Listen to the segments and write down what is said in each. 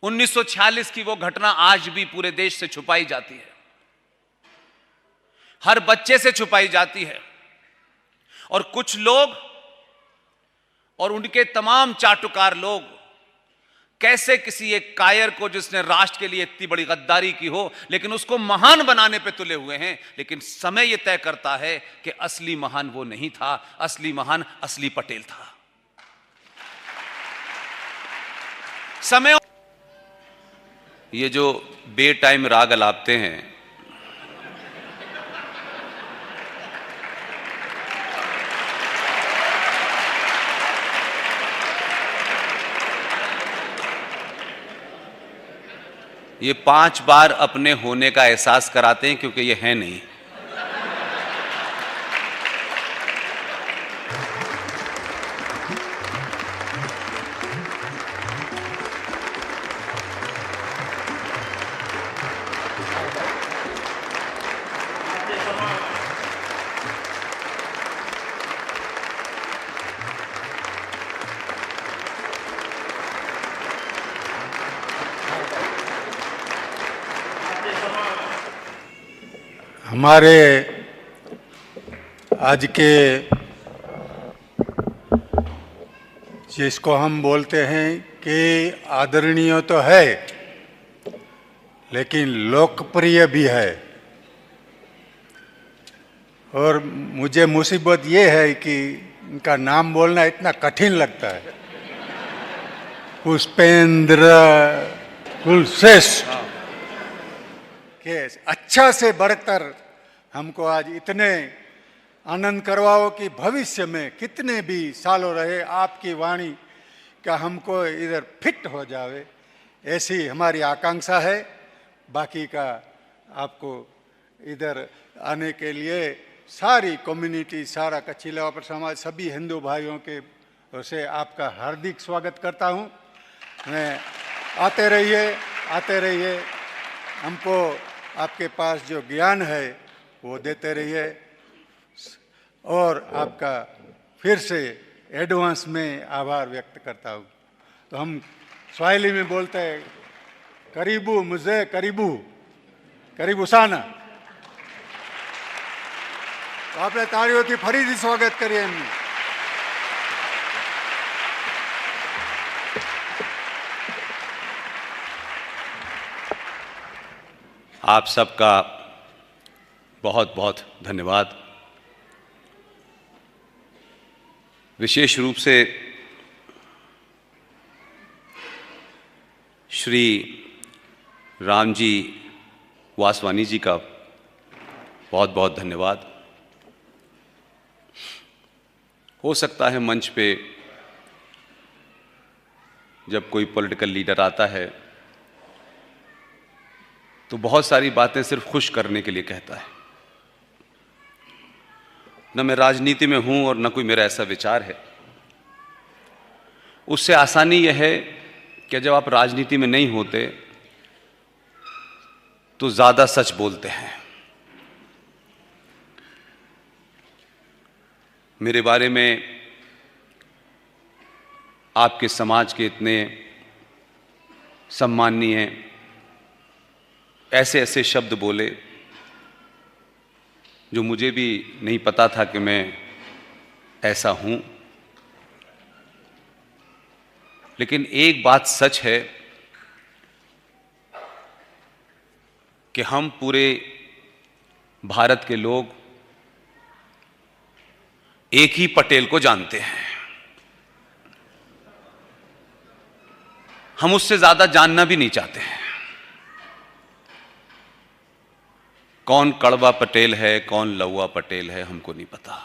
1946 की वो घटना आज भी पूरे देश से छुपाई जाती है, हर बच्चे से छुपाई जाती है। और कुछ लोग और उनके तमाम चाटुकार लोग कैसे किसी एक कायर को, जिसने राष्ट्र के लिए इतनी बड़ी गद्दारी की हो, लेकिन उसको महान बनाने पे तुले हुए हैं। लेकिन समय यह तय करता है कि असली महान वो नहीं था, असली महान असली पटेल था। समय ये जो बेटाइम राग अलापते हैं, ये 5 बार अपने होने का एहसास कराते हैं, क्योंकि ये है नहीं। हमारे आज के जिसको हम बोलते हैं कि आदरणीय तो है, लेकिन लोकप्रिय भी है। और मुझे मुसीबत ये है कि इनका नाम बोलना इतना कठिन लगता है। पुष्पेंद्र कुलश्रेष्ठ के अच्छा से बढ़कर हमको आज इतने आनंद करवाओ कि भविष्य में कितने भी सालों रहे आपकी वाणी का हमको इधर फिट हो जावे, ऐसी हमारी आकांक्षा है। बाकी का आपको इधर आने के लिए सारी कम्युनिटी, सारा कच्ची लेवा समाज, सभी हिंदू भाइयों के ओर से आपका हार्दिक स्वागत करता हूँ। मैं आते रहिए, हमको आपके पास जो ज्ञान है वो देते रहिए। और आपका फिर से एडवांस में आभार व्यक्त करता हूँ। तो हम स्वाहिली में बोलते हैं, करीबू मुझे करीबू साना। तो આપણે તાળીઓથી ફરીથી સ્વાગત કરીએ એમનું। आप सबका बहुत बहुत धन्यवाद। विशेष रूप से श्री रामजी वासवानी जी का बहुत बहुत धन्यवाद। हो सकता है मंच पे जब कोई पॉलिटिकल लीडर आता है तो बहुत सारी बातें सिर्फ खुश करने के लिए कहता है। न मैं राजनीति में हूं और न कोई मेरा ऐसा विचार है। उससे आसानी यह है कि जब आप राजनीति में नहीं होते तो ज्यादा सच बोलते हैं। मेरे बारे में आपके समाज के इतने सम्माननीय ऐसे ऐसे शब्द बोले जो मुझे भी नहीं पता था कि मैं ऐसा हूं। लेकिन एक बात सच है कि हम पूरे भारत के लोग एक ही पटेल को जानते हैं। हम उससे ज्यादा जानना भी नहीं चाहते हैं। कौन कड़वा पटेल है, कौन लौवा पटेल है, हमको नहीं पता।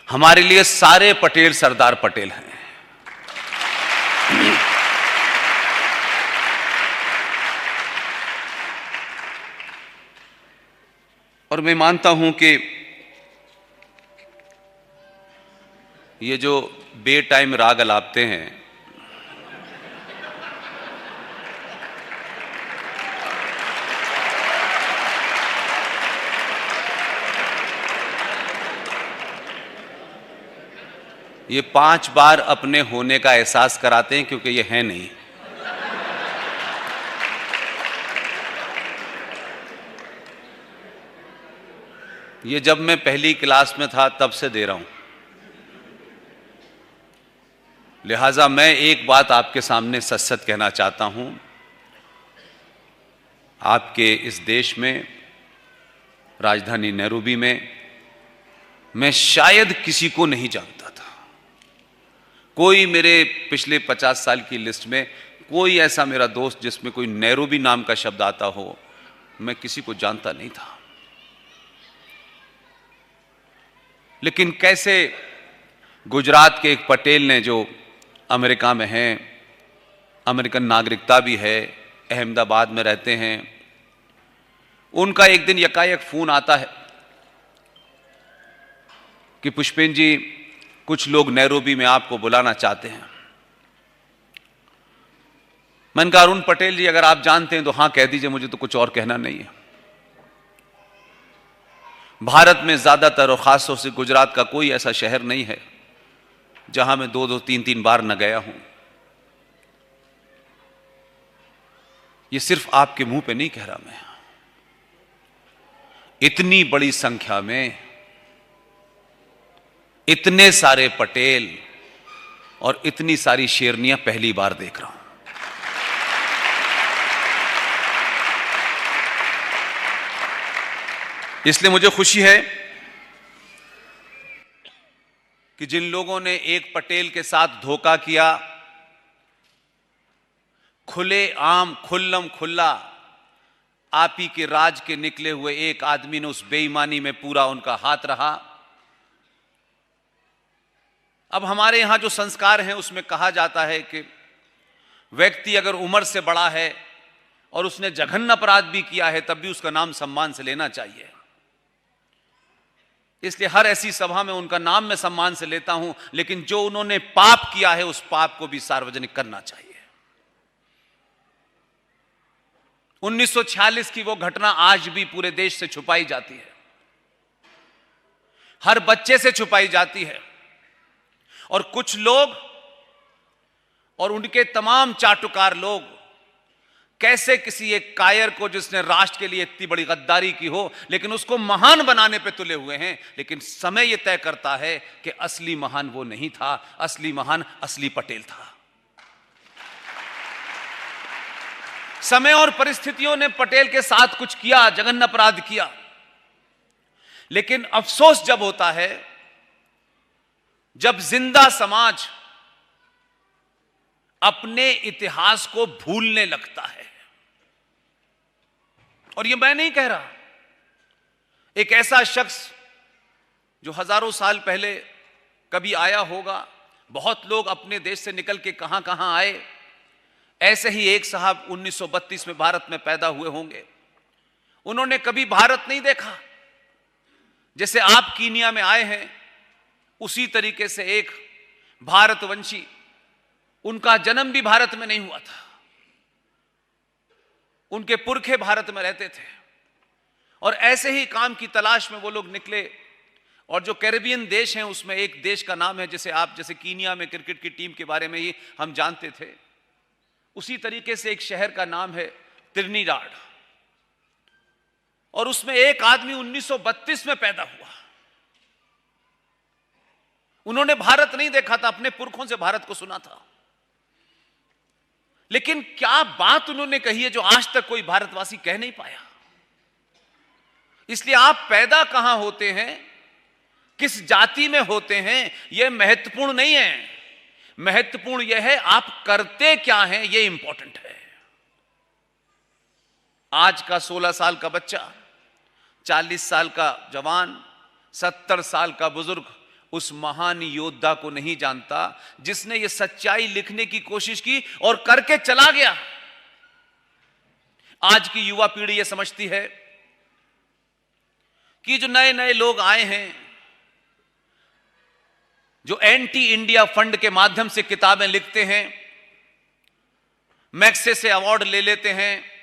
हमारे लिए सारे पटेल सरदार पटेल हैं। और मैं मानता हूं कि ये जो बेटाइम राग अलापते हैं, ये 5 बार अपने होने का एहसास कराते हैं, क्योंकि ये है नहीं। ये जब मैं पहली क्लास में था तब से दे रहा हूं, लिहाजा मैं एक बात आपके सामने सच सच कहना चाहता हूं। आपके इस देश में, राजधानी नैरोबी में, मैं शायद किसी को नहीं जानता था। कोई मेरे पिछले 50 साल की लिस्ट में कोई ऐसा मेरा दोस्त जिसमें कोई नैरोबी नाम का शब्द आता हो, मैं किसी को जानता नहीं था। लेकिन कैसे गुजरात के एक पटेल ने, जो अमेरिका में हैं, अमेरिकन नागरिकता भी है, अहमदाबाद में रहते हैं, उनका एक दिन यकायक फोन आता है कि पुष्पेन जी, कुछ लोग नैरोबी में आपको बुलाना चाहते हैं। मैंने कहा, अरुण पटेल जी, अगर आप जानते हैं तो हां कह दीजिए, मुझे तो कुछ और कहना नहीं है। भारत में ज्यादातर और खासतौर से गुजरात का कोई ऐसा शहर नहीं है जहां मैं 2-2, 3-3 बार न गया हूं। यह सिर्फ आपके मुंह पे नहीं कह रहा मैं, इतनी बड़ी संख्या में इतने सारे पटेल और इतनी सारी शेरनियां पहली बार देख रहा हूं। इसलिए मुझे खुशी है कि जिन लोगों ने एक पटेल के साथ धोखा किया, खुले आम खुल्लम खुल्ला आप ही के राज के निकले हुए एक आदमी ने उस बेईमानी में पूरा उनका हाथ रहा। अब हमारे यहां जो संस्कार हैं उसमें कहा जाता है कि व्यक्ति अगर उम्र से बड़ा है और उसने जघन्य अपराध भी किया है तब भी उसका नाम सम्मान से लेना चाहिए। इसलिए हर ऐसी सभा में उनका नाम मैं सम्मान से लेता हूं, लेकिन जो उन्होंने पाप किया है उस पाप को भी सार्वजनिक करना चाहिए। 1946 की वो घटना आज भी पूरे देश से छुपाई जाती है, हर बच्चे से छुपाई जाती है, और कुछ लोग और उनके तमाम चाटुकार लोग कैसे किसी एक कायर को, जिसने राष्ट्र के लिए इतनी बड़ी गद्दारी की हो, लेकिन उसको महान बनाने पे तुले हुए हैं। लेकिन समय यह तय करता है कि असली महान वो नहीं था, असली महान असली पटेल था। समय और परिस्थितियों ने पटेल के साथ कुछ किया, जघन्य अपराध किया, लेकिन अफसोस जब होता है जब जिंदा समाज अपने इतिहास को भूलने लगता है। और यह मैं नहीं कह रहा, एक ऐसा शख्स जो हजारों साल पहले कभी आया होगा, बहुत लोग अपने देश से निकल के कहां कहां आए, ऐसे ही एक साहब 1932 में भारत में पैदा हुए होंगे। उन्होंने कभी भारत नहीं देखा। जैसे आप कीनिया में आए हैं, उसी तरीके से एक भारतवंशी, उनका जन्म भी भारत में नहीं हुआ था, उनके पुरखे भारत में रहते थे, और ऐसे ही काम की तलाश में वो लोग निकले। और जो कैरेबियन देश हैं उसमें एक देश का नाम है, जैसे कीनिया में क्रिकेट की टीम के बारे में ही हम जानते थे, उसी तरीके से एक शहर का नाम है त्रिनिडाड, और उसमें एक आदमी 1932 में पैदा हुआ। उन्होंने भारत नहीं देखा था, अपने पुरखों से भारत को सुना था, लेकिन क्या बात उन्होंने कही है जो आज तक कोई भारतवासी कह नहीं पाया। इसलिए आप पैदा कहां होते हैं, किस जाति में होते हैं, यह महत्वपूर्ण नहीं है। महत्वपूर्ण यह है आप करते क्या हैं, यह इंपॉर्टेंट है। आज का 16 साल का बच्चा, 40 साल का जवान, 70 साल का बुजुर्ग उस महान योद्धा को नहीं जानता जिसने ये सच्चाई लिखने की कोशिश की और करके चला गया। आज की युवा पीढ़ी ये समझती है कि जो नए नए लोग आए हैं, जो एंटी इंडिया फंड के माध्यम से किताबें लिखते हैं, मैक्से से अवार्ड ले लेते हैं,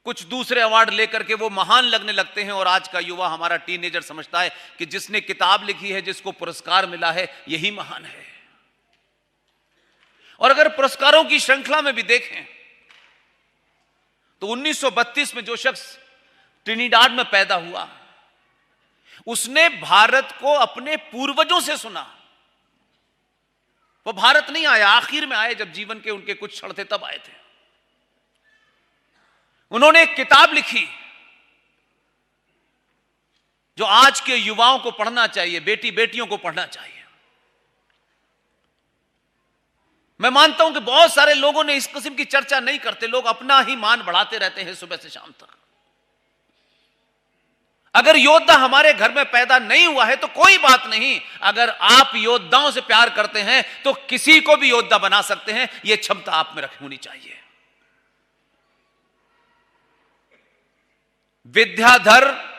कुछ दूसरे अवार्ड लेकर के वो महान लगने लगते हैं, और आज का युवा, हमारा टीनेजर समझता है कि जिसने किताब लिखी है, जिसको पुरस्कार मिला है, यही महान है। और अगर पुरस्कारों की श्रृंखला में भी देखें तो 1932 में जो शख्स ट्रिनिडाड में पैदा हुआ, उसने भारत को अपने पूर्वजों से सुना। वो भारत नहीं आया, आखिर में आए जब जीवन के उनके कुछ क्षण थे तब आए थे। उन्होंने एक किताब लिखी जो आज के युवाओं को पढ़ना चाहिए, बेटी बेटियों को पढ़ना चाहिए। मैं मानता हूं कि बहुत सारे लोगों ने इस किस्म की चर्चा नहीं करते, लोग अपना ही मान बढ़ाते रहते हैं सुबह से शाम तक। अगर योद्धा हमारे घर में पैदा नहीं हुआ है तो कोई बात नहीं, अगर आप योद्धाओं से प्यार करते हैं तो किसी को भी योद्धा बना सकते हैं, यह क्षमता आप में होनी चाहिए। विद्याधर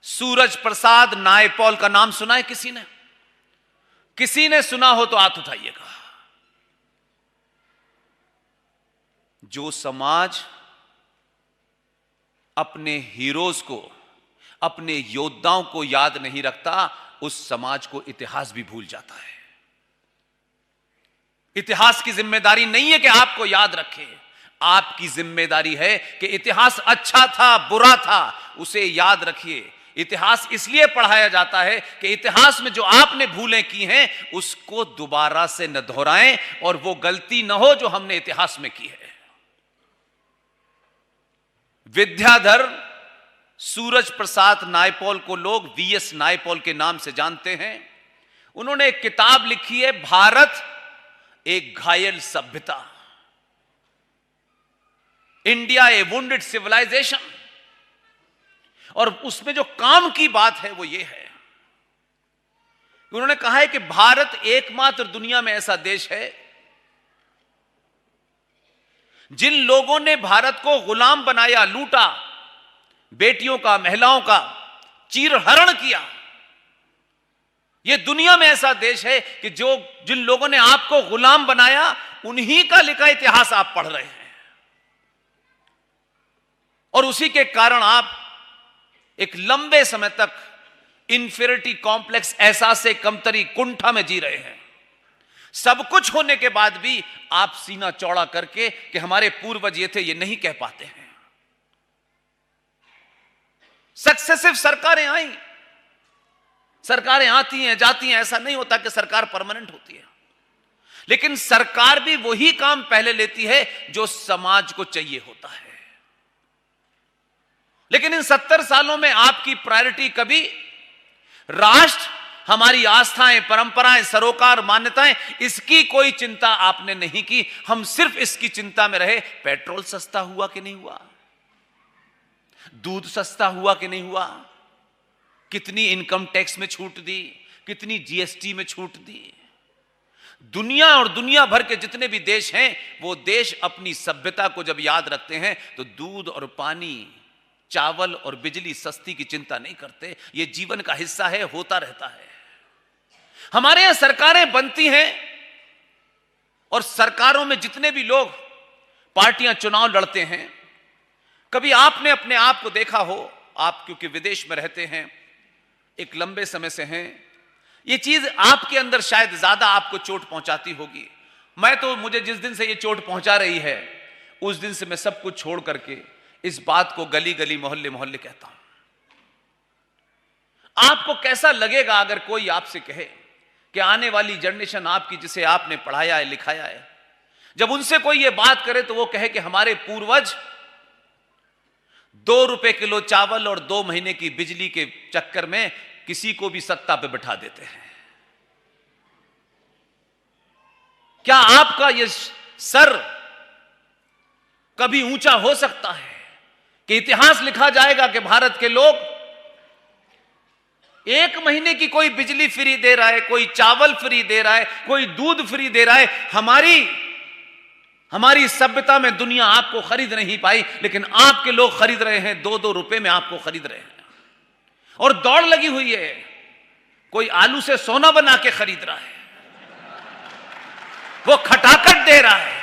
सूरज प्रसाद नायपॉल का नाम सुना है किसी ने? किसी ने सुना हो तो हाथ उठाइएगा। जो समाज अपने हीरोज को, अपने योद्धाओं को याद नहीं रखता, उस समाज को इतिहास भी भूल जाता है। इतिहास की जिम्मेदारी नहीं है कि आपको याद रखे, आपकी जिम्मेदारी है कि इतिहास अच्छा था बुरा था उसे याद रखिए। इतिहास इसलिए पढ़ाया जाता है कि इतिहास में जो आपने भूलें की हैं उसको दोबारा से न दोहराएं और वो गलती न हो जो हमने इतिहास में की है। विद्याधर सूरज प्रसाद नायपॉल को लोग वीएस नायपॉल के नाम से जानते हैं। उन्होंने एक किताब लिखी है, भारत एक घायल सभ्यता, इंडिया ए वुंडेड सिविलाइजेशन। और उसमें जो काम की बात है वो ये है, उन्होंने कहा है कि भारत एकमात्र दुनिया में ऐसा देश है जिन लोगों ने भारत को गुलाम बनाया, लूटा, बेटियों का, महिलाओं का चीरहरण किया, यह दुनिया में ऐसा देश है कि जिन लोगों ने आपको गुलाम बनाया उन्हीं का लिखा इतिहास आप पढ़ रहे हैं। और उसी के कारण आप एक लंबे समय तक इंफीरियरिटी कॉम्प्लेक्स, एहसास से कमतरी, कुंठा में जी रहे हैं। सब कुछ होने के बाद भी आप सीना चौड़ा करके कि हमारे पूर्वज ये थे, ये नहीं कह पाते हैं। सक्सेसिव सरकारें आई, सरकारें आती हैं जाती हैं, ऐसा नहीं होता कि सरकार परमानेंट होती है, लेकिन सरकार भी वही काम पहले लेती है जो समाज को चाहिए होता है। लेकिन इन 70 सालों में आपकी प्रायोरिटी कभी राष्ट्र, हमारी आस्थाएं, परंपराएं, सरोकार, मान्यताएं, इसकी कोई चिंता आपने नहीं की। हम सिर्फ इसकी चिंता में रहे, पेट्रोल सस्ता हुआ कि नहीं हुआ, दूध सस्ता हुआ कि नहीं हुआ, कितनी इनकम टैक्स में छूट दी, कितनी जीएसटी में छूट दी। दुनिया और दुनिया भर के जितने भी देश हैं वो देश अपनी सभ्यता को जब याद रखते हैं तो दूध और पानी, चावल और बिजली सस्ती की चिंता नहीं करते। ये जीवन का हिस्सा है, होता रहता है। हमारे यहां सरकारें बनती हैं और सरकारों में जितने भी लोग, पार्टियां चुनाव लड़ते हैं, कभी आपने अपने आप को देखा हो, आप क्योंकि विदेश में रहते हैं, एक लंबे समय से हैं, ये चीज आपके अंदर शायद ज्यादा आपको चोट पहुंचाती होगी। मुझे जिस दिन से ये चोट पहुंचा रही है उस दिन से मैं सब कुछ छोड़ करके इस बात को गली गली, मोहल्ले मोहल्ले कहता हूं। आपको कैसा लगेगा अगर कोई आपसे कहे कि आने वाली जनरेशन आपकी, जिसे आपने पढ़ाया है, लिखाया है, जब उनसे कोई ये बात करे तो वो कहे कि हमारे पूर्वज 2 रुपए किलो चावल और 2 महीने की बिजली के चक्कर में किसी को भी सत्ता पे बैठा देते हैं। क्या आपका ये सर कभी ऊंचा हो सकता है कि इतिहास लिखा जाएगा कि भारत के लोग 1 महीने की कोई बिजली फ्री दे रहा है, कोई चावल फ्री दे रहा है, कोई दूध फ्री दे रहा है। हमारी सभ्यता में दुनिया आपको खरीद नहीं पाई, लेकिन आपके लोग खरीद रहे हैं, 2-2 रुपए में आपको खरीद रहे हैं। और दौड़ लगी हुई है, कोई आलू से सोना बना के खरीद रहा है, वो खटाखट दे रहा है,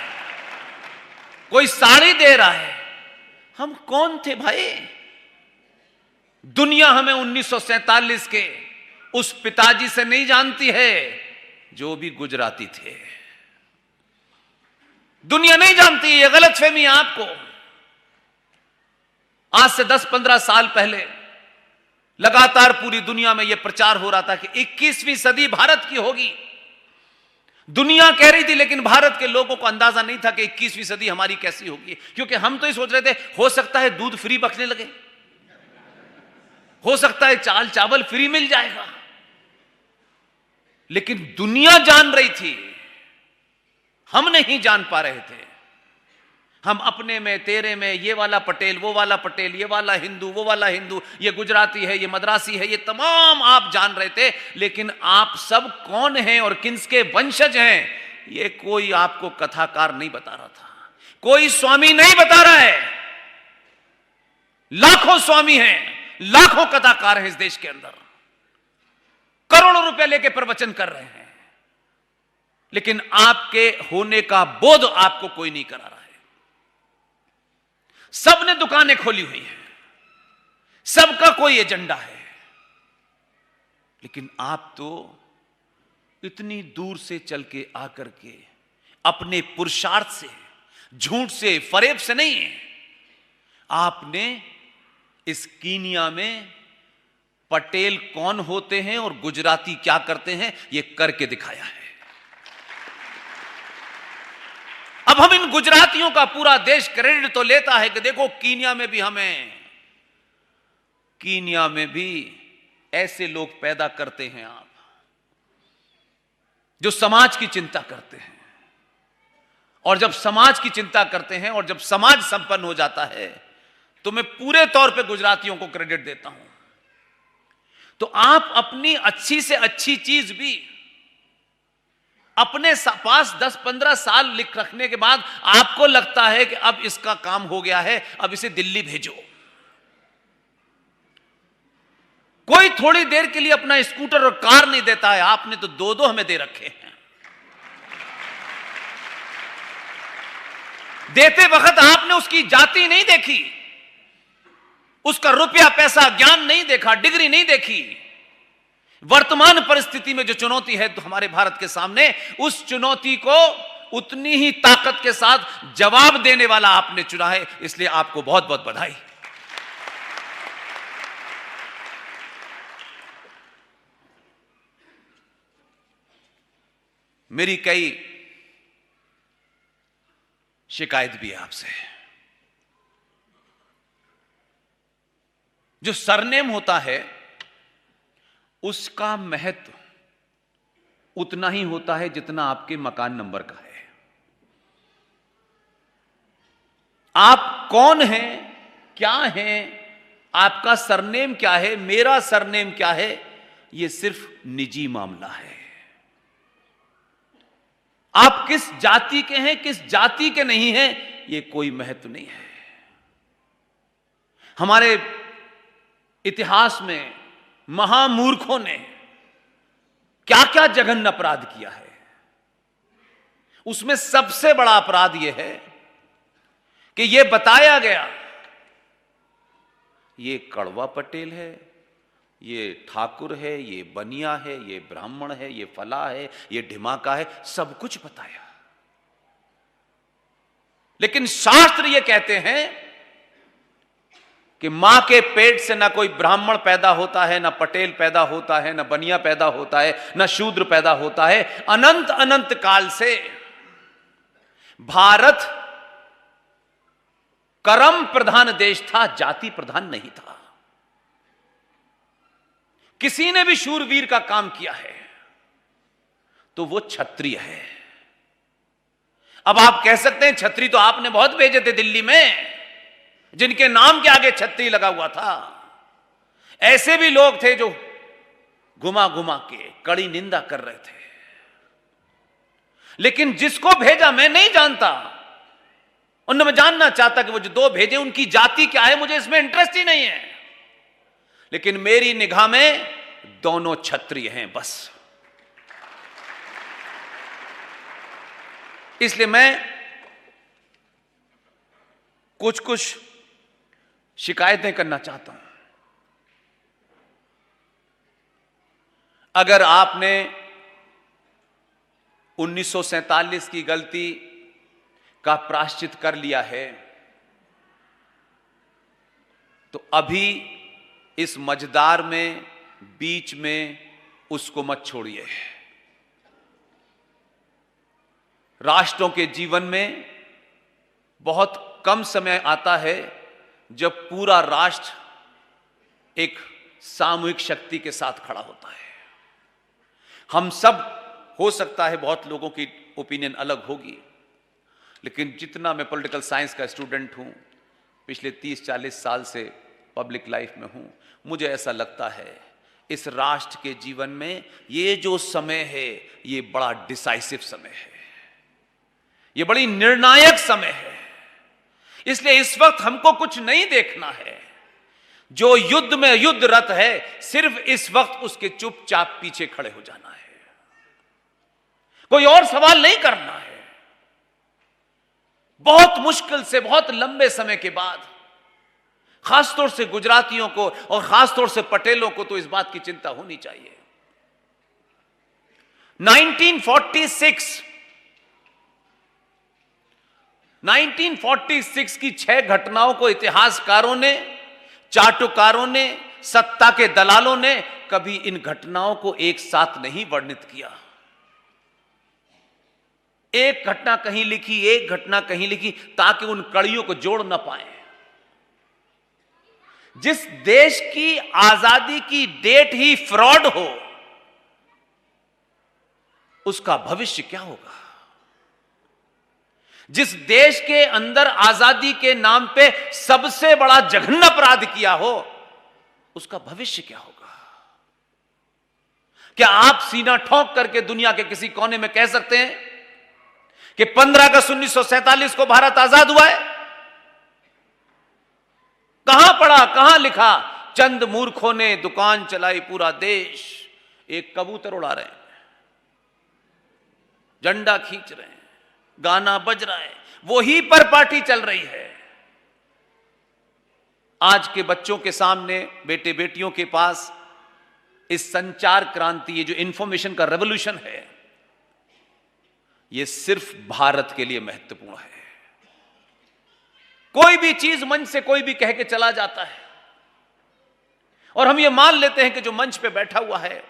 कोई साड़ी दे रहा है। हम कौन थे भाई? दुनिया हमें 1947 के उस पिताजी से नहीं जानती है जो भी गुजराती थे। दुनिया नहीं जानती, ये गलतफहमी है आपको। आज से 10-15 साल पहले लगातार पूरी दुनिया में यह प्रचार हो रहा था कि 21वीं सदी भारत की होगी। दुनिया कह रही थी, लेकिन भारत के लोगों को अंदाजा नहीं था कि 21वीं सदी हमारी कैसी होगी, क्योंकि हम तो ये सोच रहे थे हो सकता है दूध फ्री बकने लगे, हो सकता है चाल चावल फ्री मिल जाएगा। लेकिन दुनिया जान रही थी, हम नहीं जान पा रहे थे। हम अपने में तेरे में, ये वाला पटेल वो वाला पटेल, ये वाला हिंदू वो वाला हिंदू, ये गुजराती है ये मद्रासी है, ये तमाम आप जान रहे थे। लेकिन आप सब कौन हैं और किसके वंशज हैं, ये कोई आपको कथाकार नहीं बता रहा था, कोई स्वामी नहीं बता रहा है। लाखों स्वामी हैं, लाखों कथाकार हैं इस देश के अंदर, करोड़ों रुपए लेके प्रवचन कर रहे हैं, लेकिन आपके होने का बोध आपको कोई नहीं करा रहा है। सबने दुकानें खोली हुई हैं, सबका कोई एजेंडा है, लेकिन आप तो इतनी दूर से चल के आकर के अपने पुरुषार्थ से, झूठ से, फरेब से नहीं, आपने इस कीनिया में पटेल कौन होते हैं और गुजराती क्या करते हैं यह करके दिखाया है। अब हम इन गुजरातियों का पूरा देश क्रेडिट तो लेता है कि देखो कीनिया में भी ऐसे लोग पैदा करते हैं आप, जो समाज की चिंता करते हैं। और जब समाज की चिंता करते हैं और जब समाज संपन्न हो जाता है, तो मैं पूरे तौर पे गुजरातियों को क्रेडिट देता हूं। तो आप अपनी अच्छी से अच्छी चीज भी अपने पास 10-15 साल लिख रखने के बाद आपको लगता है कि अब इसका काम हो गया है, अब इसे दिल्ली भेजो। कोई थोड़ी देर के लिए अपना स्कूटर और कार नहीं देता है, आपने तो दो हमें दे रखे हैं। देते वक्त आपने उसकी जाति नहीं देखी, उसका रुपया पैसा ज्ञान नहीं देखा, डिग्री नहीं देखी। वर्तमान परिस्थिति में जो चुनौती है तो हमारे भारत के सामने, उस चुनौती को उतनी ही ताकत के साथ जवाब देने वाला आपने चुना है, इसलिए आपको बहुत बहुत बधाई। मेरी कई शिकायत भी है आपसे। जो सरनेम होता है उसका महत्व उतना ही होता है जितना आपके मकान नंबर का है। आप कौन हैं, क्या हैं, आपका सरनेम क्या है, मेरा सरनेम क्या है, यह सिर्फ निजी मामला है। आप किस जाति के हैं, किस जाति के नहीं हैं, यह कोई महत्व नहीं है। हमारे इतिहास में महामूर्खों ने क्या क्या जघन्य अपराध किया है। उसमें सबसे बड़ा अपराध यह है कि यह बताया गया ये कड़वा पटेल है, ये ठाकुर है, ये बनिया है, ये ब्राह्मण है, ये फला है, ये ढिमाका है, सब कुछ बताया। लेकिन शास्त्र ये कहते हैं कि मां के पेट से ना कोई ब्राह्मण पैदा होता है, ना पटेल पैदा होता है, ना बनिया पैदा होता है, ना शूद्र पैदा होता है। अनंत अनंत काल से भारत कर्म प्रधान देश था, जाति प्रधान नहीं था। किसी ने भी शूरवीर का काम किया है तो वो क्षत्रिय है। अब आप कह सकते हैं क्षत्रिय तो आपने बहुत भेजे थे दिल्ली में, जिनके नाम के आगे छत्री लगा हुआ था। ऐसे भी लोग थे जो घुमा घुमा के कड़ी निंदा कर रहे थे। लेकिन जिसको भेजा मैं नहीं जानता, और न मैं जानना चाहता कि वो जो दो भेजे उनकी जाति क्या है, मुझे इसमें इंटरेस्ट ही नहीं है। लेकिन मेरी निगाह में दोनों क्षत्रिय हैं बस। इसलिए मैं कुछ शिकायतें करना चाहता हूं। अगर आपने 1947 की गलती का प्रायश्चित कर लिया है तो अभी इस मझधार में, बीच में उसको मत छोड़िए। राष्ट्रों के जीवन में बहुत कम समय आता है जब पूरा राष्ट्र एक सामूहिक शक्ति के साथ खड़ा होता है। हम सब, हो सकता है बहुत लोगों की ओपिनियन अलग होगी, लेकिन जितना मैं पॉलिटिकल साइंस का स्टूडेंट हूं, पिछले 30-40 साल से पब्लिक लाइफ में हूं, मुझे ऐसा लगता है इस राष्ट्र के जीवन में ये जो समय है, ये बड़ा डिसाइसिव समय है, ये बड़ी निर्णायक समय है। इसलिए इस वक्त हमको कुछ नहीं देखना है। जो युद्ध में युद्धरत है, सिर्फ इस वक्त उसके चुपचाप पीछे खड़े हो जाना है, कोई और सवाल नहीं करना है। बहुत मुश्किल से, बहुत लंबे समय के बाद, खासतौर से गुजरातियों को और खासतौर से पटेलों को तो इस बात की चिंता होनी चाहिए। 1946 की 6 घटनाओं को इतिहासकारों ने, चाटुकारों ने, सत्ता के दलालों ने कभी इन घटनाओं को एक साथ नहीं वर्णित किया। एक घटना कहीं लिखी, एक घटना कहीं लिखी, ताकि उन कड़ियों को जोड़ ना पाए। जिस देश की आजादी की डेट ही फ्रॉड हो, उसका भविष्य क्या होगा? जिस देश के अंदर आजादी के नाम पे सबसे बड़ा जघन्य अपराध किया हो, उसका भविष्य क्या होगा? क्या आप सीना ठोक करके दुनिया के किसी कोने में कह सकते हैं कि 15 अगस्त 1947 को भारत आजाद हुआ है? कहां पढ़ा, कहां लिखा? चंद मूर्खों ने दुकान चलाई, पूरा देश एक कबूतर उड़ा रहे हैं, झंडा खींच रहे हैं, गाना बज रहा है, वही पर पार्टी चल रही है। आज के बच्चों के सामने, बेटे बेटियों के पास इस संचार क्रांति, ये जो इंफॉर्मेशन का रेवोल्यूशन है, ये सिर्फ भारत के लिए महत्वपूर्ण है। कोई भी चीज मंच से कोई भी कह के चला जाता है और हम ये मान लेते हैं कि जो मंच पे बैठा हुआ है,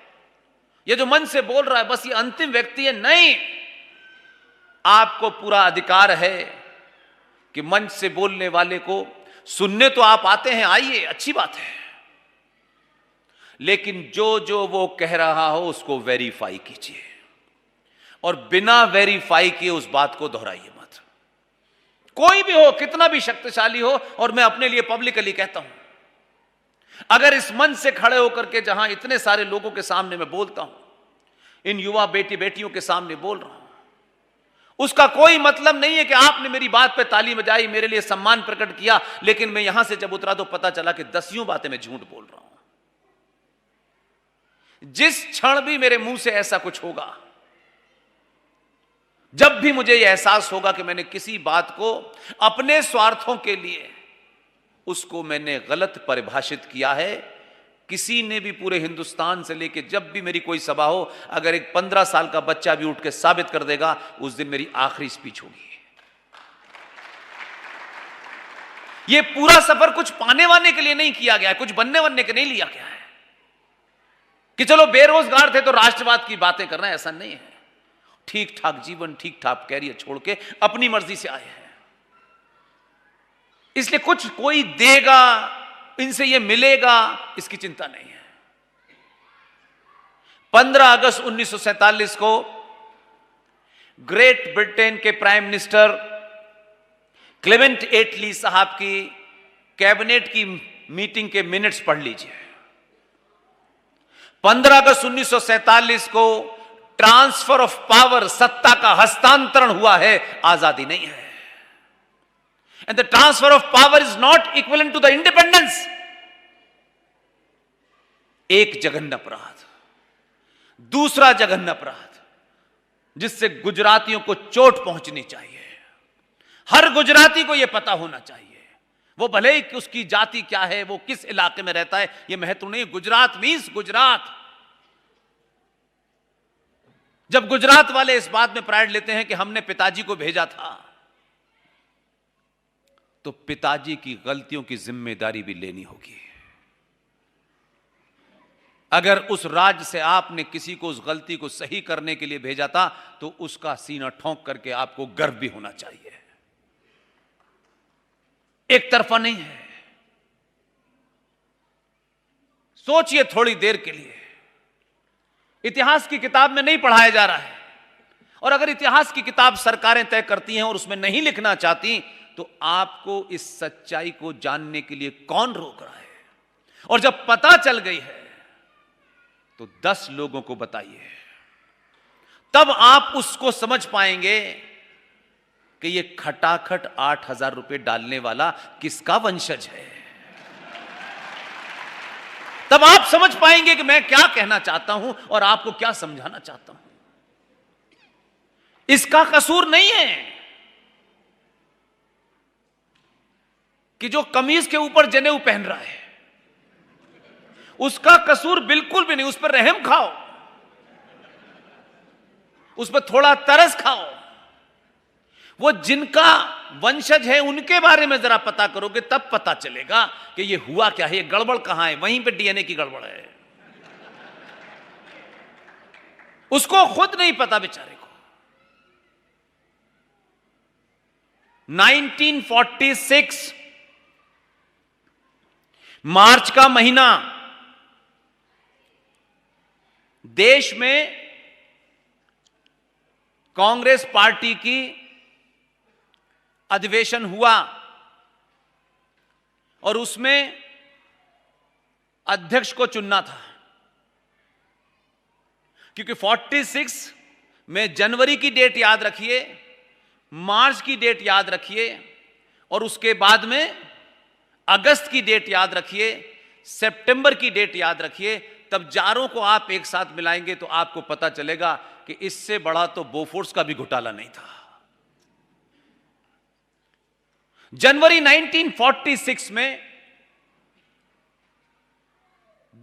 ये जो मंच से बोल रहा है, बस ये अंतिम व्यक्ति है। नहीं, आपको पूरा अधिकार है कि मंच से बोलने वाले को सुनने तो आप आते हैं, आइए, अच्छी बात है, लेकिन जो जो वो कह रहा हो उसको वेरीफाई कीजिए और बिना वेरीफाई किए उस बात को दोहराइए मत। कोई भी हो, कितना भी शक्तिशाली हो, और मैं अपने लिए पब्लिकली कहता हूं, अगर इस मंच से खड़े होकर के जहां इतने सारे लोगों के सामने मैं बोलता हूं, इन युवा बेटी बेटियों के सामने बोल रहा हूं, उसका कोई मतलब नहीं है कि आपने मेरी बात पे ताली बजाई, मेरे लिए सम्मान प्रकट किया, लेकिन मैं यहां से जब उतरा तो पता चला कि 10 बातें मैं झूठ बोल रहा हूं। जिस क्षण भी मेरे मुंह से ऐसा कुछ होगा, जब भी मुझे यह एहसास होगा कि मैंने किसी बात को अपने स्वार्थों के लिए उसको मैंने गलत परिभाषित किया है, किसी ने भी पूरे हिंदुस्तान से लेके जब भी मेरी कोई सभा हो, अगर एक 15 साल का बच्चा भी उठ के साबित कर देगा, उस दिन मेरी आखिरी स्पीच होगी। यह पूरा सफर कुछ पाने वाने के लिए नहीं किया गया है, कुछ बनने बनने के नहीं लिया गया है कि चलो बेरोजगार थे तो राष्ट्रवाद की बातें करना है, ऐसा नहीं है। ठीक ठाक जीवन, ठीक ठाक कैरियर छोड़ के अपनी मर्जी से आए हैं। इसलिए कुछ कोई देगा, इनसे ये मिलेगा, इसकी चिंता नहीं है। 15 अगस्त 1947 को ग्रेट ब्रिटेन के प्राइम मिनिस्टर क्लेमेंट एटली साहब की कैबिनेट की मीटिंग के मिनट्स पढ़ लीजिए। 15 अगस्त 1947 को ट्रांसफर ऑफ पावर, सत्ता का हस्तांतरण हुआ है, आजादी नहीं है। And the transfer of power is not equivalent to the independence. एक जघन्य अपराध, दूसरा जघन्य अपराध जिससे गुजरातियों को चोट पहुंचनी चाहिए। हर गुजराती को यह पता होना चाहिए, वो भले ही उसकी जाति क्या है, वो किस इलाके में रहता है, यह महत्व नहीं। गुजरात मीन्स गुजरात। जब गुजरात वाले इस बात में प्राइड लेते हैं कि हमने पिताजी को भेजा था, तो पिताजी की गलतियों की जिम्मेदारी भी लेनी होगी। अगर उस राज्य से आपने किसी को उस गलती को सही करने के लिए भेजा था तो उसका सीना ठोंक करके आपको गर्व भी होना चाहिए। एक तरफा नहीं है। सोचिए थोड़ी देर के लिए। इतिहास की किताब में नहीं पढ़ाया जा रहा है, और अगर इतिहास की किताब सरकारें तय करती हैं और उसमें नहीं लिखना चाहती तो आपको इस सच्चाई को जानने के लिए कौन रोक रहा है? और जब पता चल गई है तो 10 लोगों को बताइए, तब आप उसको समझ पाएंगे कि ये खटाखट 8,000 रुपए डालने वाला किसका वंशज है। तब आप समझ पाएंगे कि मैं क्या कहना चाहता हूं और आपको क्या समझाना चाहता हूं। इसका कसूर नहीं है कि जो कमीज के ऊपर जनेऊ पहन रहा है, उसका कसूर बिल्कुल भी नहीं। उस पर रहम खाओ, उस पर थोड़ा तरस खाओ। वो जिनका वंशज है उनके बारे में जरा पता करोगे तब पता चलेगा कि ये हुआ क्या है, ये गड़बड़ कहां है। वहीं पे डीएनए की गड़बड़ है। उसको खुद नहीं पता बेचारे को। 1946 मार्च का महीना देश में कांग्रेस पार्टी की अधिवेशन हुआ और उसमें अध्यक्ष को चुनना था, क्योंकि 46 में जनवरी की डेट याद रखिए, मार्च की डेट याद रखिए, और उसके बाद में अगस्त की डेट याद रखिए, सितंबर की डेट याद रखिए। तब चारों को आप एक साथ मिलाएंगे तो आपको पता चलेगा कि इससे बड़ा तो बोफोर्स का भी घोटाला नहीं था। जनवरी 1946 में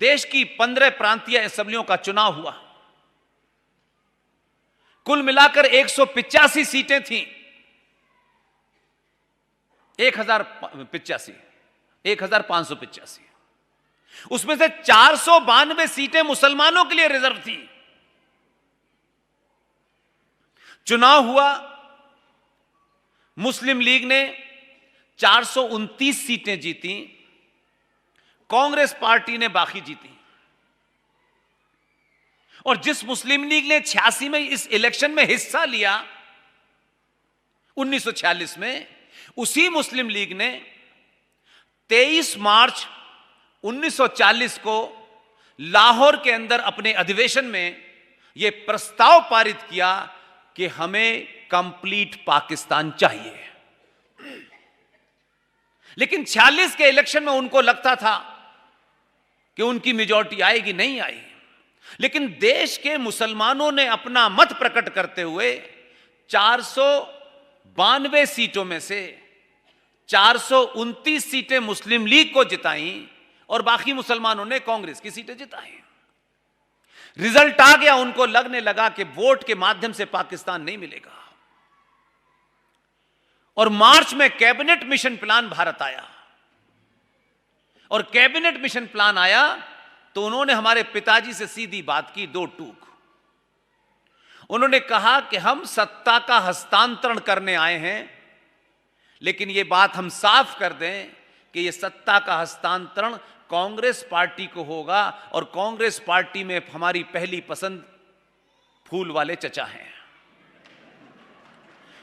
देश की 15 प्रांतीय असेंबलियों का चुनाव हुआ। कुल मिलाकर 185 सीटें थीं। 1585। उसमें से 492 सीटें मुसलमानों के लिए रिजर्व थी। चुनाव हुआ, मुस्लिम लीग ने 429 सीटें जीती, कांग्रेस पार्टी ने बाकी जीती। और जिस मुस्लिम लीग ने 86 में इस इलेक्शन में हिस्सा लिया 1946 में, उसी मुस्लिम लीग ने 23 मार्च 1940 को लाहौर के अंदर अपने अधिवेशन में यह प्रस्ताव पारित किया कि हमें कंप्लीट पाकिस्तान चाहिए। लेकिन 46 के इलेक्शन में उनको लगता था कि उनकी मेजॉरिटी आएगी, नहीं आई। लेकिन देश के मुसलमानों ने अपना मत प्रकट करते हुए 492 सीटों में से 429 सीटें मुस्लिम लीग को जिताई और बाकी मुसलमानों ने कांग्रेस की सीटें जिताई। रिजल्ट आ गया, उनको लगने लगा कि वोट के माध्यम से पाकिस्तान नहीं मिलेगा। और मार्च में कैबिनेट मिशन प्लान भारत आया, और कैबिनेट मिशन प्लान आया तो उन्होंने हमारे पिताजी से सीधी बात की, 2 टूक। उन्होंने कहा कि हम सत्ता का हस्तांतरण करने आए हैं, लेकिन यह बात हम साफ कर दें कि यह सत्ता का हस्तांतरण कांग्रेस पार्टी को होगा, और कांग्रेस पार्टी में हमारी पहली पसंद फूल वाले चचा हैं।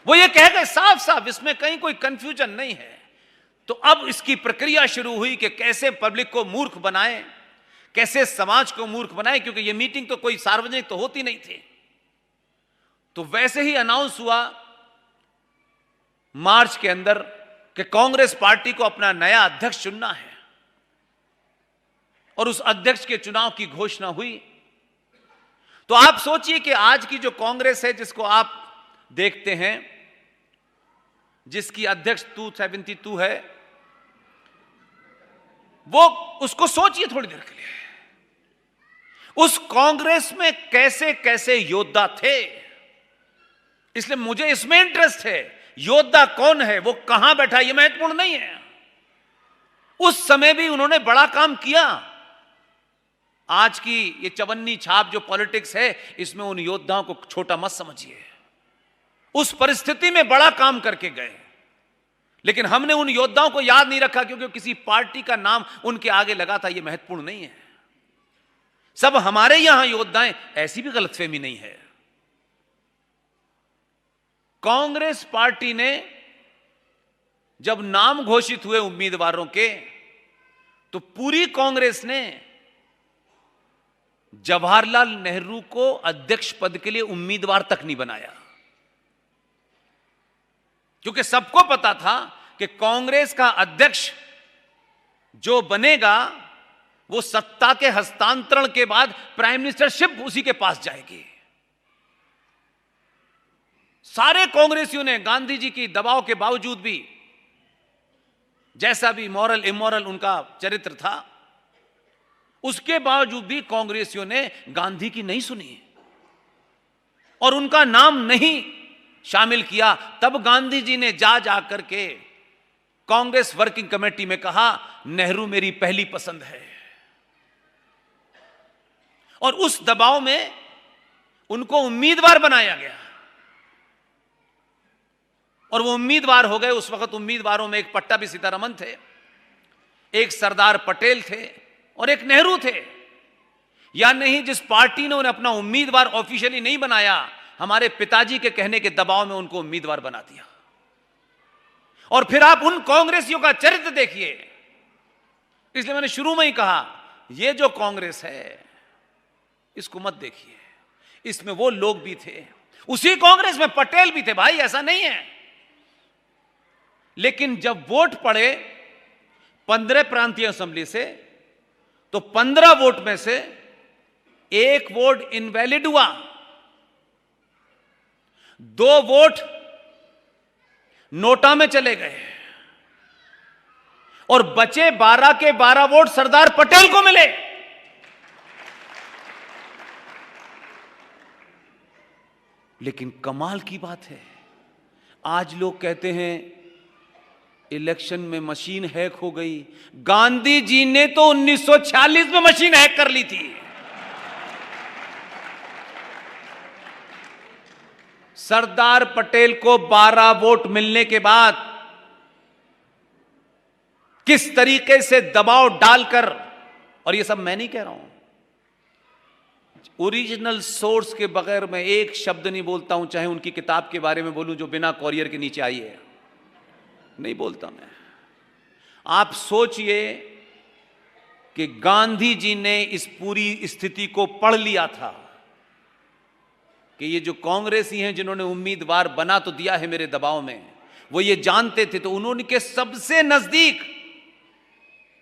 वो ये कह गए साफ साफ, इसमें कहीं कोई कंफ्यूजन नहीं है। तो अब इसकी प्रक्रिया शुरू हुई कि कैसे पब्लिक को मूर्ख बनाएं, कैसे समाज को मूर्ख बनाएं, क्योंकि ये मीटिंग तो कोई सार्वजनिक तो होती नहीं थी। तो वैसे ही अनाउंस हुआ मार्च के अंदर कि कांग्रेस पार्टी को अपना नया अध्यक्ष चुनना है, और उस अध्यक्ष के चुनाव की घोषणा हुई। तो आप सोचिए कि आज की जो कांग्रेस है, जिसको आप देखते हैं, जिसकी अध्यक्ष 272 है, वो उसको सोचिए थोड़ी देर के लिए। उस कांग्रेस में कैसे कैसे योद्धा थे। इसलिए मुझे इसमें इंटरेस्ट है, योद्धा कौन है, वो कहां बैठा, ये महत्वपूर्ण नहीं है। उस समय भी उन्होंने बड़ा काम किया, आज की ये चवन्नी छाप जो पॉलिटिक्स है, इसमें उन योद्धाओं को छोटा मत समझिए। उस परिस्थिति में बड़ा काम करके गए, लेकिन हमने उन योद्धाओं को याद नहीं रखा क्योंकि किसी पार्टी का नाम उनके आगे लगा था। यह महत्वपूर्ण नहीं है। सब हमारे यहां योद्धाएं, ऐसी भी गलतफहमी नहीं है। कांग्रेस पार्टी ने जब नाम घोषित हुए उम्मीदवारों के, तो पूरी कांग्रेस ने जवाहरलाल नेहरू को अध्यक्ष पद के लिए उम्मीदवार तक नहीं बनाया, क्योंकि सबको पता था कि कांग्रेस का अध्यक्ष जो बनेगा वो सत्ता के हस्तांतरण के बाद प्राइम मिनिस्टरशिप उसी के पास जाएगी। सारे कांग्रेसियों ने गांधी जी की दबाव के बावजूद भी, जैसा भी मॉरल इमोरल उनका चरित्र था, उसके बावजूद भी कांग्रेसियों ने गांधी की नहीं सुनी और उनका नाम नहीं शामिल किया। तब गांधी जी ने जा करके कांग्रेस वर्किंग कमेटी में कहा, नेहरू मेरी पहली पसंद है। और उस दबाव में उनको उम्मीदवार बनाया गया और वो उम्मीदवार हो गए। उस वक्त उम्मीदवारों में एक पट्टाभी सीतारमन थे, एक सरदार पटेल थे और एक नेहरू थे। या नहीं, जिस पार्टी ने उन्हें अपना उम्मीदवार ऑफिशियली नहीं बनाया, हमारे पिताजी के कहने के दबाव में उनको उम्मीदवार बना दिया। और फिर आप उन कांग्रेसियों का चरित्र देखिए। इसलिए मैंने शुरू में ही कहा, ये जो कांग्रेस है इसको मत देखिए, इसमें वो लोग भी थे, उसी कांग्रेस में पटेल भी थे भाई, ऐसा नहीं है। लेकिन जब वोट पड़े 15 प्रांतीय असेंबली से, तो 15 वोट में से एक वोट इनवैलिड हुआ, 2 वोट नोटा में चले गए और बचे 12 के 12 वोट सरदार पटेल को मिले। लेकिन कमाल की बात है, आज लोग कहते हैं इलेक्शन में मशीन हैक हो गई। गांधी जी ने तो 1946 में मशीन हैक कर ली थी। सरदार पटेल को 12 वोट मिलने के बाद किस तरीके से दबाव डालकर, और ये सब मैं नहीं कह रहा हूं, ओरिजिनल सोर्स के बगैर मैं एक शब्द नहीं बोलता हूं, चाहे उनकी किताब के बारे में बोलूं जो बिना कॉरियर के नीचे आई है, नहीं बोलता मैं। आप सोचिए कि गांधी जी ने इस पूरी स्थिति को पढ़ लिया था कि ये जो कांग्रेसी हैं जिन्होंने उम्मीदवार बना तो दिया है मेरे दबाव में, वो ये जानते थे, तो उन्होंने के सबसे नजदीक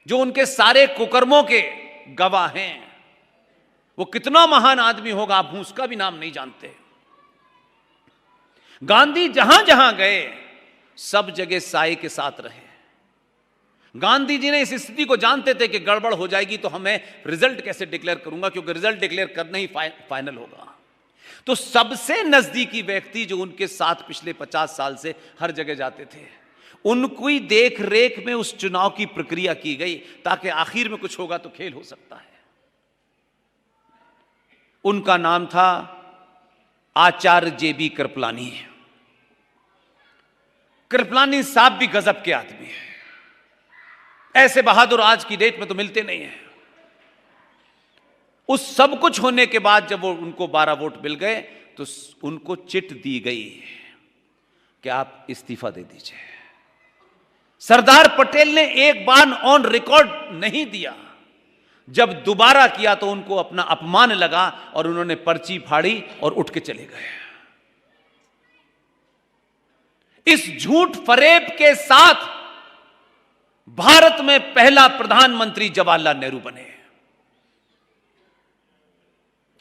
जो उनके सारे कुकर्मों के गवाह हैं, वो कितना महान आदमी होगा, आप उसका भी नाम नहीं जानते। गांधी जहां जहां गए सब जगह साए के साथ रहे। गांधी जी ने इस स्थिति को जानते थे कि गड़बड़ हो जाएगी तो हमें रिजल्ट कैसे डिक्लेयर करूंगा, क्योंकि रिजल्ट डिक्लेयर करना ही फाइनल होगा। तो सबसे नजदीकी व्यक्ति जो उनके साथ पिछले 50 साल से हर जगह जाते थे, उनकी देख रेख में उस चुनाव की प्रक्रिया की गई ताकि आखिर में कुछ होगा तो खेल हो सकता है। उनका नाम था आचार्य जेबी कृपलानी। कृपलानी साहब भी गजब के आदमी है, ऐसे बहादुर आज की डेट में तो मिलते नहीं है। उस सब कुछ होने के बाद जब वो उनको 12 वोट मिल गए तो उनको चिट दी गई कि आप इस्तीफा दे दीजिए। सरदार पटेल ने एक बार ऑन रिकॉर्ड नहीं दिया, जब दोबारा किया तो उनको अपना अपमान लगा और उन्होंने पर्ची फाड़ी और उठ के चले गए। इस झूठ फरेब के साथ भारत में पहला प्रधानमंत्री जवाहरलाल नेहरू बने।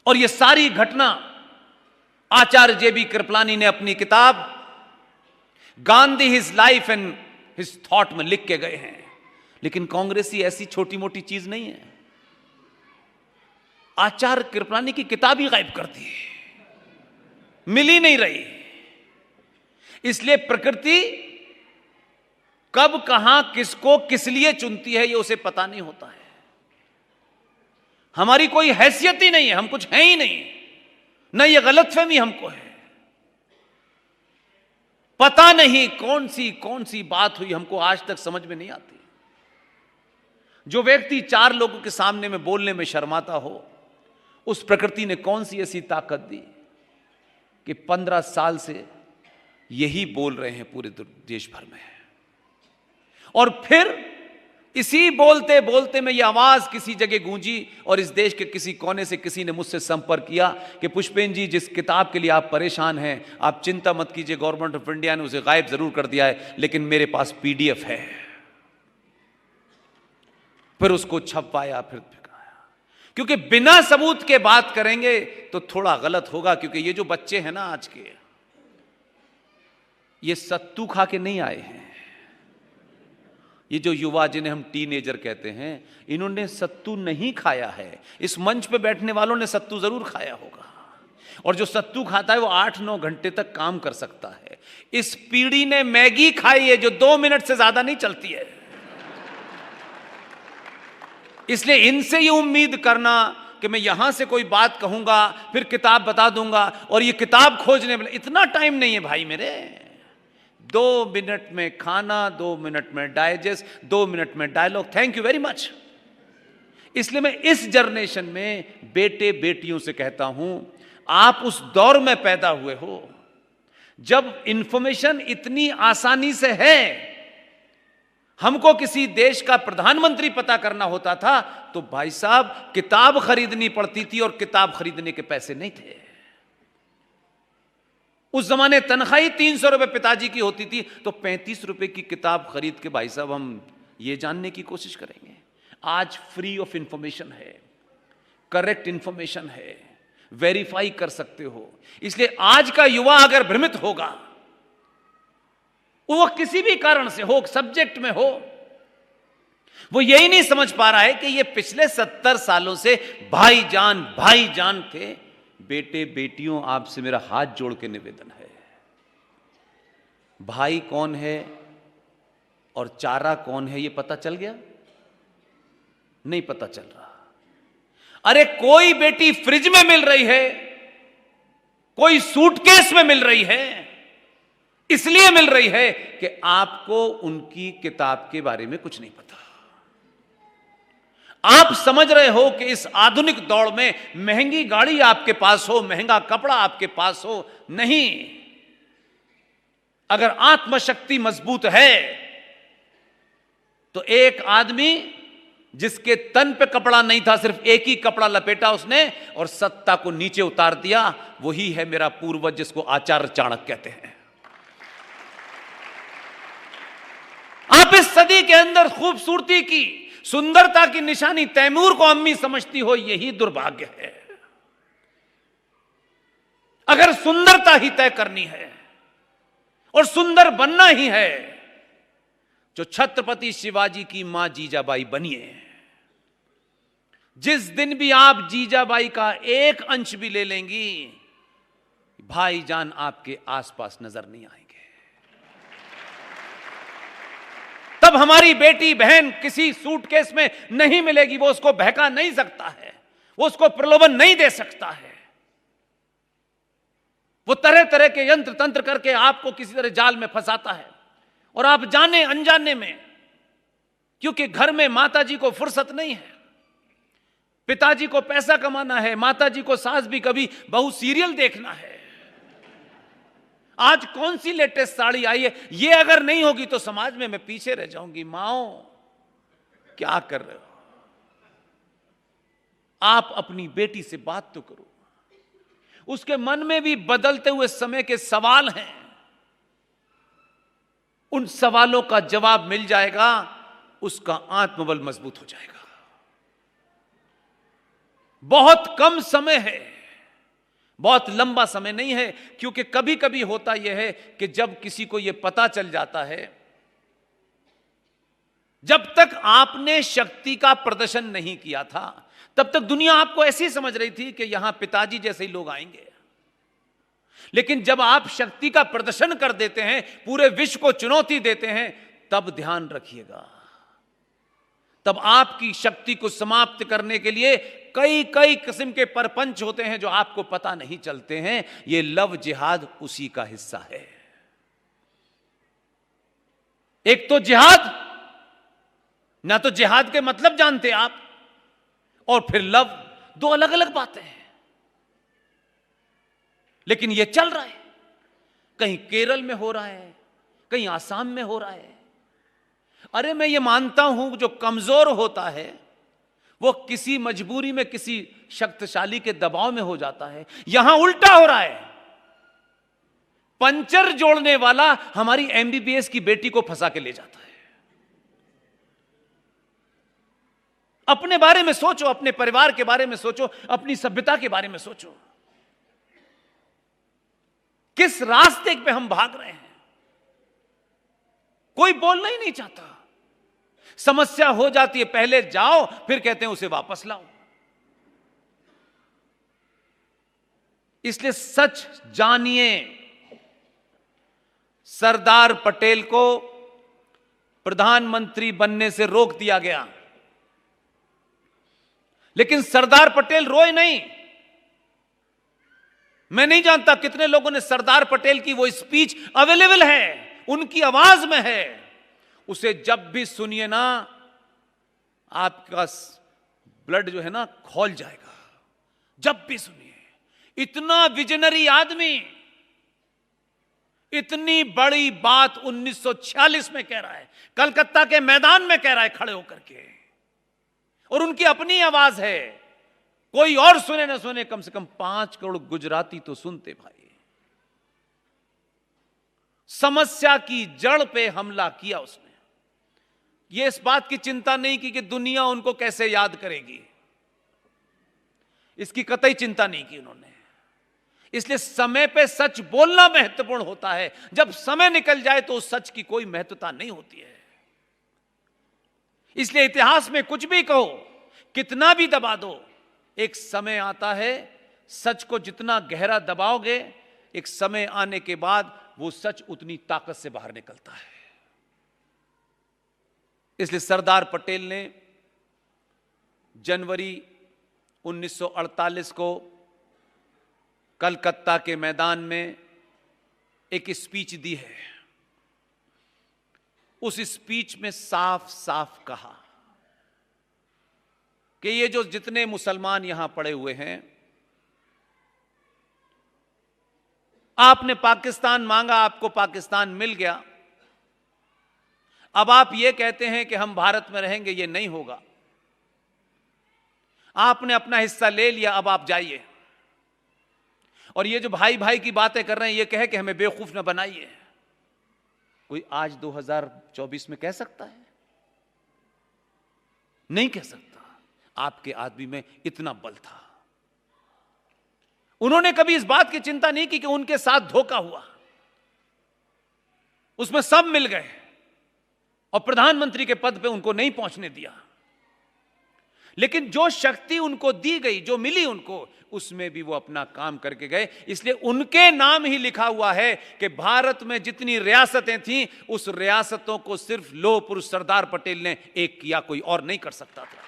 और यह सारी घटना आचार्य जेबी कृपलानी ने अपनी किताब Gandhi his life and his thought में लिख के गए हैं। लेकिन कांग्रेसी ऐसी छोटी मोटी चीज नहीं है। आचार्य कृपलानी की किताब ही गायब कर दी, मिल ही नहीं रही। इसलिए प्रकृति कब कहां किसको किस लिए चुनती है, यह उसे पता नहीं होता है। हमारी कोई हैसियत ही नहीं है, हम कुछ हैं ही नहीं, न ये गलतफहमी हमको है। पता नहीं कौन सी बात हुई, हमको आज तक समझ में नहीं आती। जो व्यक्ति 4 लोगों के सामने में बोलने में शर्माता हो, उस प्रकृति ने कौन सी ऐसी ताकत दी कि 15 साल से यही बोल रहे हैं पूरे देश भर में। और फिर इसी बोलते बोलते में यह आवाज किसी जगह गूंजी और इस देश के किसी कोने से किसी ने मुझसे संपर्क किया कि पुष्पेंद्र जी, जिस किताब के लिए आप परेशान हैं, आप चिंता मत कीजिए, गवर्नमेंट ऑफ इंडिया ने उसे गायब जरूर कर दिया है, लेकिन मेरे पास PDF है। फिर उसको छपवाया, फिर फेंकाया, क्योंकि बिना सबूत के बात करेंगे तो थोड़ा गलत होगा। क्योंकि ये जो बच्चे हैं ना आज के, ये सत्तू खा के नहीं आए हैं। ये जो युवा जिन्हें हम टीनेजर कहते हैं, इन्होंने सत्तू नहीं खाया है। इस मंच पे बैठने वालों ने सत्तू जरूर खाया होगा, और जो सत्तू खाता है वो 8-9 घंटे तक काम कर सकता है। इस पीढ़ी ने मैगी खाई है जो 2 मिनट से ज्यादा नहीं चलती है। इसलिए इनसे ये उम्मीद करना कि मैं यहां से कोई बात कहूंगा फिर किताब बता दूंगा और ये किताब खोजने में, इतना टाइम नहीं है भाई मेरे। 2 मिनट में खाना, 2 मिनट में डाइजेस्ट, 2 मिनट में dialogue. Thank you very much. इसलिए मैं इस जनरेशन में बेटे बेटियों से कहता हूं, आप उस दौर में पैदा हुए हो जब इंफॉर्मेशन इतनी आसानी से है। हमको किसी देश का प्रधानमंत्री पता करना होता था तो भाई साहब किताब खरीदनी पड़ती थी, और किताब खरीदने के पैसे नहीं थे। उस जमाने तनख्वाह ही 300 रुपए पिताजी की होती थी, तो 35 रुपए की किताब खरीद के भाई साहब हम ये जानने की कोशिश करेंगे। आज फ्री ऑफ इंफॉर्मेशन है, करेक्ट इंफॉर्मेशन है, वेरीफाई कर सकते हो। इसलिए आज का युवा अगर भ्रमित होगा, वो किसी भी कारण से हो, सब्जेक्ट में हो, वो यही नहीं समझ पा रहा है कि ये पिछले 70 सालों से भाईजान थे। बेटे बेटियों, आपसे मेरा हाथ जोड़ के निवेदन है, भाई कौन है और चारा कौन है ये पता चल गया? नहीं पता चल रहा। अरे कोई बेटी फ्रिज में मिल रही है, कोई सूटकेस में मिल रही है, इसलिए मिल रही है कि आपको उनकी किताब के बारे में कुछ नहीं पता। आप समझ रहे हो कि इस आधुनिक दौड़ में महंगी गाड़ी आपके पास हो, महंगा कपड़ा आपके पास हो, नहीं। अगर आत्मशक्ति मजबूत है तो एक आदमी जिसके तन पे कपड़ा नहीं था, सिर्फ एक ही कपड़ा लपेटा उसने और सत्ता को नीचे उतार दिया, वही है मेरा पूर्वज जिसको आचार्य चाणक्य कहते हैं। आप इस सदी के अंदर खूबसूरती की, सुंदरता की निशानी तैमूर को अम्मी समझती हो, यही दुर्भाग्य है। अगर सुंदरता ही तय करनी है और सुंदर बनना ही है, जो छत्रपति शिवाजी की मां जीजाबाई बनिए। जिस दिन भी आप जीजाबाई का एक अंश भी ले लेंगी, भाईजान आपके आसपास नजर नहीं आएंगे। तब हमारी बेटी बहन किसी सूटकेस में नहीं मिलेगी, वो उसको बहका नहीं सकता है, वो उसको प्रलोभन नहीं दे सकता है। वो तरह तरह के यंत्र तंत्र करके आपको किसी तरह जाल में फंसाता है, और आप जाने अनजाने में, क्योंकि घर में माताजी को फुर्सत नहीं है, पिताजी को पैसा कमाना है, माताजी को सास भी कभी बहू सीरियल देखना है। आज कौन सी लेटेस्ट साड़ी आई है, ये अगर नहीं होगी तो समाज में मैं पीछे रह जाऊंगी। माओ क्या कर रहे हो? आप अपनी बेटी से बात तो करो, उसके मन में भी बदलते हुए समय के सवाल हैं, उन सवालों का जवाब मिल जाएगा, उसका आत्मबल मजबूत हो जाएगा। बहुत कम समय है, बहुत लंबा समय नहीं है, क्योंकि कभी कभी होता यह है कि जब किसी को यह पता चल जाता है, जब तक आपने शक्ति का प्रदर्शन नहीं किया था तब तक दुनिया आपको ऐसी समझ रही थी कि यहां पिताजी जैसे ही लोग आएंगे। लेकिन जब आप शक्ति का प्रदर्शन कर देते हैं, पूरे विश्व को चुनौती देते हैं, तब ध्यान रखिएगा, तब आपकी शक्ति को समाप्त करने के लिए कई कई किस्म के परपंच होते हैं जो आपको पता नहीं चलते हैं। यह लव जिहाद उसी का हिस्सा है। एक तो जिहाद, ना तो जिहाद के मतलब जानते आप, और फिर लव, दो अलग अलग बातें हैं। लेकिन यह चल रहा है, कहीं केरल में हो रहा है, कहीं आसाम में हो रहा है। अरे मैं ये मानता हूं जो कमजोर होता है वो किसी मजबूरी में किसी शक्तिशाली के दबाव में हो जाता है। यहां उल्टा हो रहा है, पंचर जोड़ने वाला हमारी एमबीबीएस की बेटी को फंसा के ले जाता है। अपने बारे में सोचो, अपने परिवार के बारे में सोचो, अपनी सभ्यता के बारे में सोचो। किस रास्ते पे हम भाग रहे हैं, कोई बोलना ही नहीं चाहता। समस्या हो जाती है, पहले जाओ, फिर कहते हैं उसे वापस लाओ। इसलिए सच जानिए, सरदार पटेल को प्रधानमंत्री बनने से रोक दिया गया, लेकिन सरदार पटेल रोए नहीं। मैं नहीं जानता कितने लोगों ने सरदार पटेल की वो स्पीच अवेलेबल है, उनकी आवाज में है, उसे जब भी सुनिए ना आपका ब्लड जो है ना खौल जाएगा। जब भी सुनिए, इतना विजनरी आदमी इतनी बड़ी बात 1946 में कह रहा है, कलकत्ता के मैदान में कह रहा है खड़े होकर के, और उनकी अपनी आवाज है। कोई और सुने ना सुने, कम से कम 5 करोड़ गुजराती तो सुनते भाई। समस्या की जड़ पे हमला किया उसने। ये इस बात की चिंता नहीं की कि दुनिया उनको कैसे याद करेगी, इसकी कतई चिंता नहीं की उन्होंने। इसलिए समय पे सच बोलना महत्वपूर्ण होता है। जब समय निकल जाए तो उस सच की कोई महत्वता नहीं होती है। इसलिए इतिहास में कुछ भी कहो, कितना भी दबा दो, एक समय आता है, सच को जितना गहरा दबाओगे, एक समय आने के बाद वो सच उतनी ताकत से बाहर निकलता है। इसलिए सरदार पटेल ने जनवरी 1948 को कलकत्ता के मैदान में एक स्पीच दी है। उस स्पीच में साफ साफ कहा कि ये जो जितने मुसलमान यहां पड़े हुए हैं, आपने पाकिस्तान मांगा, आपको पाकिस्तान मिल गया, अब आप ये कहते हैं कि हम भारत में रहेंगे, ये नहीं होगा। आपने अपना हिस्सा ले लिया, अब आप जाइए। और ये जो भाई भाई की बातें कर रहे हैं, ये कहे कि हमें बेवकूफ न बनाइए। कोई आज 2024 में कह सकता है? नहीं कह सकता। आपके आदमी में इतना बल था। उन्होंने कभी इस बात की चिंता नहीं की कि उनके साथ धोखा हुआ। उसमें सब मिल गए और प्रधानमंत्री के पद पे उनको नहीं पहुंचने दिया। लेकिन जो शक्ति उनको दी गई, जो मिली उनको, उसमें भी वो अपना काम करके गए। इसलिए उनके नाम ही लिखा हुआ है कि भारत में जितनी रियासतें थीं, उस रियासतों को सिर्फ लौह पुरुष सरदार पटेल ने एक किया, कोई और नहीं कर सकता था।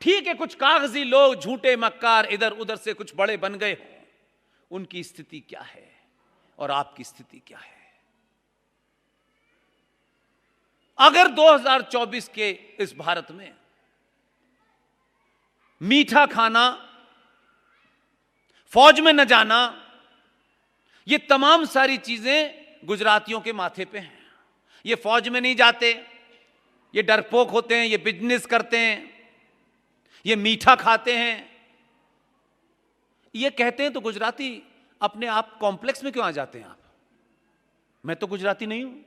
ठीक है, कुछ कागजी लोग, झूठे मक्कार इधर उधर से कुछ बड़े बन गए हों, उनकी स्थिति क्या है और आपकी स्थिति क्या है? अगर 2024 के इस भारत में मीठा खाना, फौज में न जाना, ये तमाम सारी चीजें गुजरातियों के माथे पे हैं। ये फौज में नहीं जाते, ये डरपोक होते हैं, ये बिजनेस करते हैं, ये मीठा खाते हैं। ये कहते हैं तो गुजराती अपने आप कॉम्प्लेक्स में क्यों आ जाते हैं? आप, मैं तो गुजराती नहीं हूं।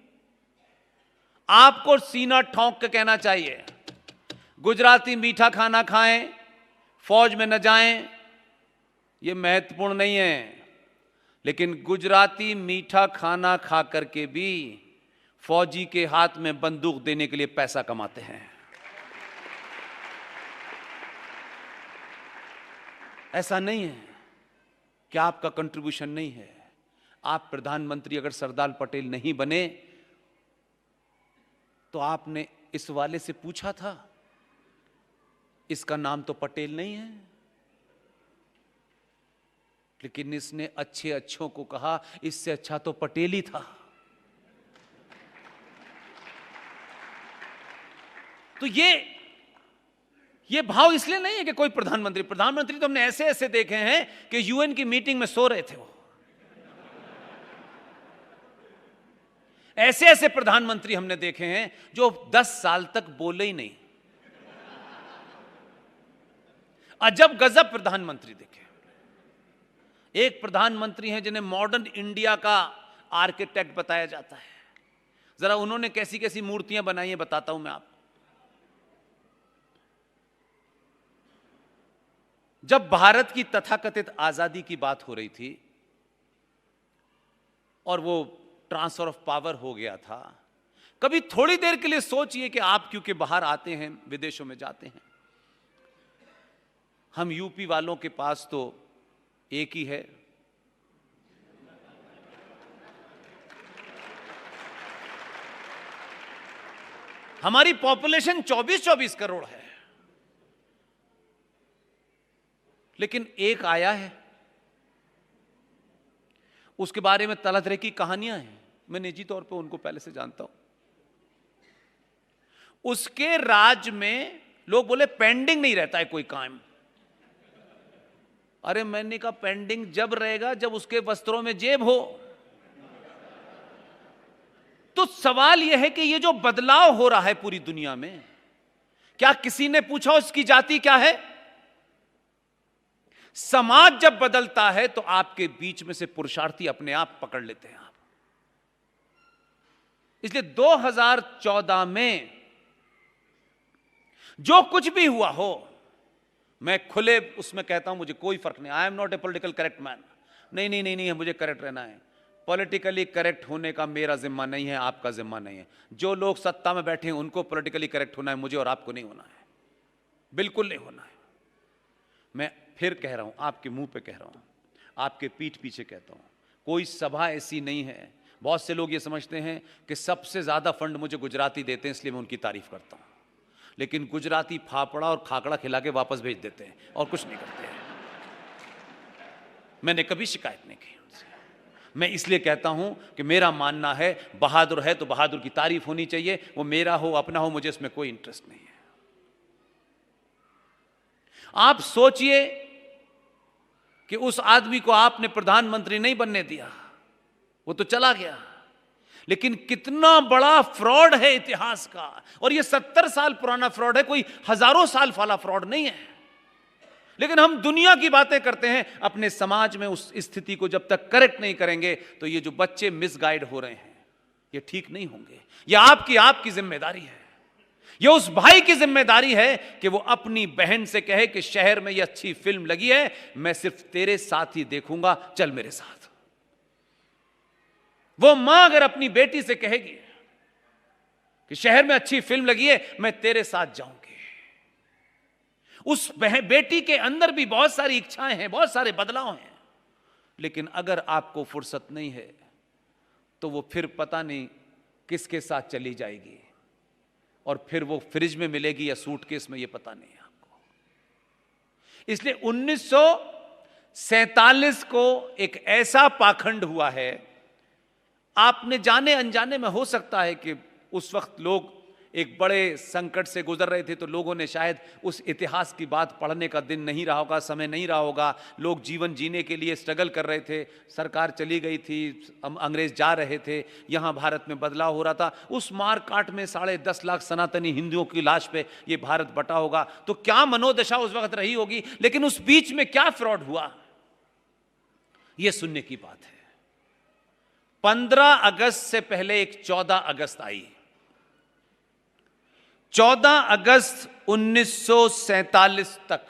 आपको सीना ठोंक के कहना चाहिए, गुजराती मीठा खाना खाएं, फौज में न जाएं, यह महत्वपूर्ण नहीं है। लेकिन गुजराती मीठा खाना खा करके भी फौजी के हाथ में बंदूक देने के लिए पैसा कमाते हैं। ऐसा नहीं है कि आपका कंट्रीब्यूशन नहीं है। आप प्रधानमंत्री अगर सरदार पटेल नहीं बने तो आपने इस वाले से पूछा था, इसका नाम तो पटेल नहीं है। लेकिन इसने अच्छे अच्छों को कहा, इससे अच्छा तो पटेल ही था। तो ये भाव इसलिए नहीं है कि कोई प्रधानमंत्री तो हमने ऐसे ऐसे देखे हैं कि यूएन की मीटिंग में सो रहे थे वो। ऐसे ऐसे प्रधानमंत्री हमने देखे हैं जो 10 साल तक बोले ही नहीं। अजब गजब प्रधानमंत्री देखे। एक प्रधानमंत्री हैं जिन्हें मॉडर्न इंडिया का आर्किटेक्ट बताया जाता है। जरा उन्होंने कैसी कैसी मूर्तियां बनाई हैं बताता हूं मैं आपको। जब भारत की तथाकथित आजादी की बात हो रही थी और वो ट्रांसफर ऑफ पावर हो गया था, कभी थोड़ी देर के लिए सोचिए कि आप क्योंकि बाहर आते हैं, विदेशों में जाते हैं। हम यूपी वालों के पास तो एक ही है, हमारी पॉपुलेशन 24 करोड़ है, लेकिन एक आया है, उसके बारे में तरह तरह की कहानियां हैं। मैं निजी तौर पे उनको पहले से जानता हूं। उसके राज में लोग बोले पेंडिंग नहीं रहता है कोई काम। अरे मैंने कहा पेंडिंग जब रहेगा जब उसके वस्त्रों में जेब हो। तो सवाल यह है कि ये जो बदलाव हो रहा है पूरी दुनिया में, क्या किसी ने पूछा उसकी जाति क्या है? समाज जब बदलता है तो आपके बीच में से पुरुषार्थी अपने आप पकड़ लेते हैं आप। इसलिए 2014 में जो कुछ भी हुआ हो, मैं खुले उसमें कहता हूं मुझे कोई फर्क नहीं। I am not a political correct man. नहीं, मुझे करेक्ट रहना है। पॉलिटिकली करेक्ट होने का मेरा जिम्मा नहीं है, आपका जिम्मा नहीं है। जो लोग सत्ता में बैठे हैं उनको पॉलिटिकली करेक्ट होना है, मुझे और आपको नहीं होना है, बिल्कुल नहीं होना है। मैं फिर कह रहा हूं, आपके मुंह पे कह रहा हूं, आपके पीठ पीछे कहता हूं, कोई सभा ऐसी नहीं है। बहुत से लोग ये समझते हैं कि सबसे ज्यादा फंड मुझे गुजराती देते हैं इसलिए मैं उनकी तारीफ करता हूं, लेकिन गुजराती फाफड़ा और खाकड़ा खिला के वापस भेज देते हैं और कुछ नहीं करते हैं। मैंने कभी शिकायत नहीं की उनसे। मैं इसलिए कहता हूं कि मेरा मानना है बहादुर है तो बहादुर की तारीफ होनी चाहिए, वो मेरा हो अपना हो, मुझे इसमें कोई इंटरेस्ट नहीं है। आप सोचिए कि उस आदमी को आपने प्रधानमंत्री नहीं बनने दिया, वो तो चला गया, लेकिन कितना बड़ा फ्रॉड है इतिहास का। और ये 70 साल पुराना फ्रॉड है, कोई हजारों साल वाला फ्रॉड नहीं है। लेकिन हम दुनिया की बातें करते हैं, अपने समाज में उस स्थिति को जब तक करेक्ट नहीं करेंगे तो ये जो बच्चे मिसगाइड हो रहे हैं ये ठीक नहीं होंगे। ये आपकी जिम्मेदारी है। ये उस भाई की जिम्मेदारी है कि वो अपनी बहन से कहे कि शहर में ये अच्छी फिल्म लगी है, मैं सिर्फ तेरे साथ ही देखूंगा, चल मेरे साथ। वो मां अगर अपनी बेटी से कहेगी कि शहर में अच्छी फिल्म लगी है, मैं तेरे साथ जाऊंगी। उस बेटी के अंदर भी बहुत सारी इच्छाएं हैं, बहुत सारे बदलाव हैं, लेकिन अगर आपको फुर्सत नहीं है तो वो फिर पता नहीं किसके साथ चली जाएगी और फिर वो फ्रिज में मिलेगी या सूटकेस में, ये पता नहीं है आपको। इसलिए 1947 को एक ऐसा पाखंड हुआ है, आपने जाने अनजाने में, हो सकता है कि उस वक्त लोग एक बड़े संकट से गुजर रहे थे तो लोगों ने शायद उस इतिहास की बात पढ़ने का दिन नहीं रहा होगा, समय नहीं रहा होगा। लोग जीवन जीने के लिए स्ट्रगल कर रहे थे, सरकार चली गई थी, अंग्रेज जा रहे थे, यहां भारत में बदलाव हो रहा था। उस मार काट में 10.5 लाख सनातनी हिंदुओं की लाश पे ये भारत बटा होगा, तो क्या मनोदशा उस वक्त रही होगी। लेकिन उस बीच में क्या फ्रॉड हुआ, यह सुनने की बात है। 15 अगस्त से पहले एक 14 अगस्त आई। 14 अगस्त 1947 तक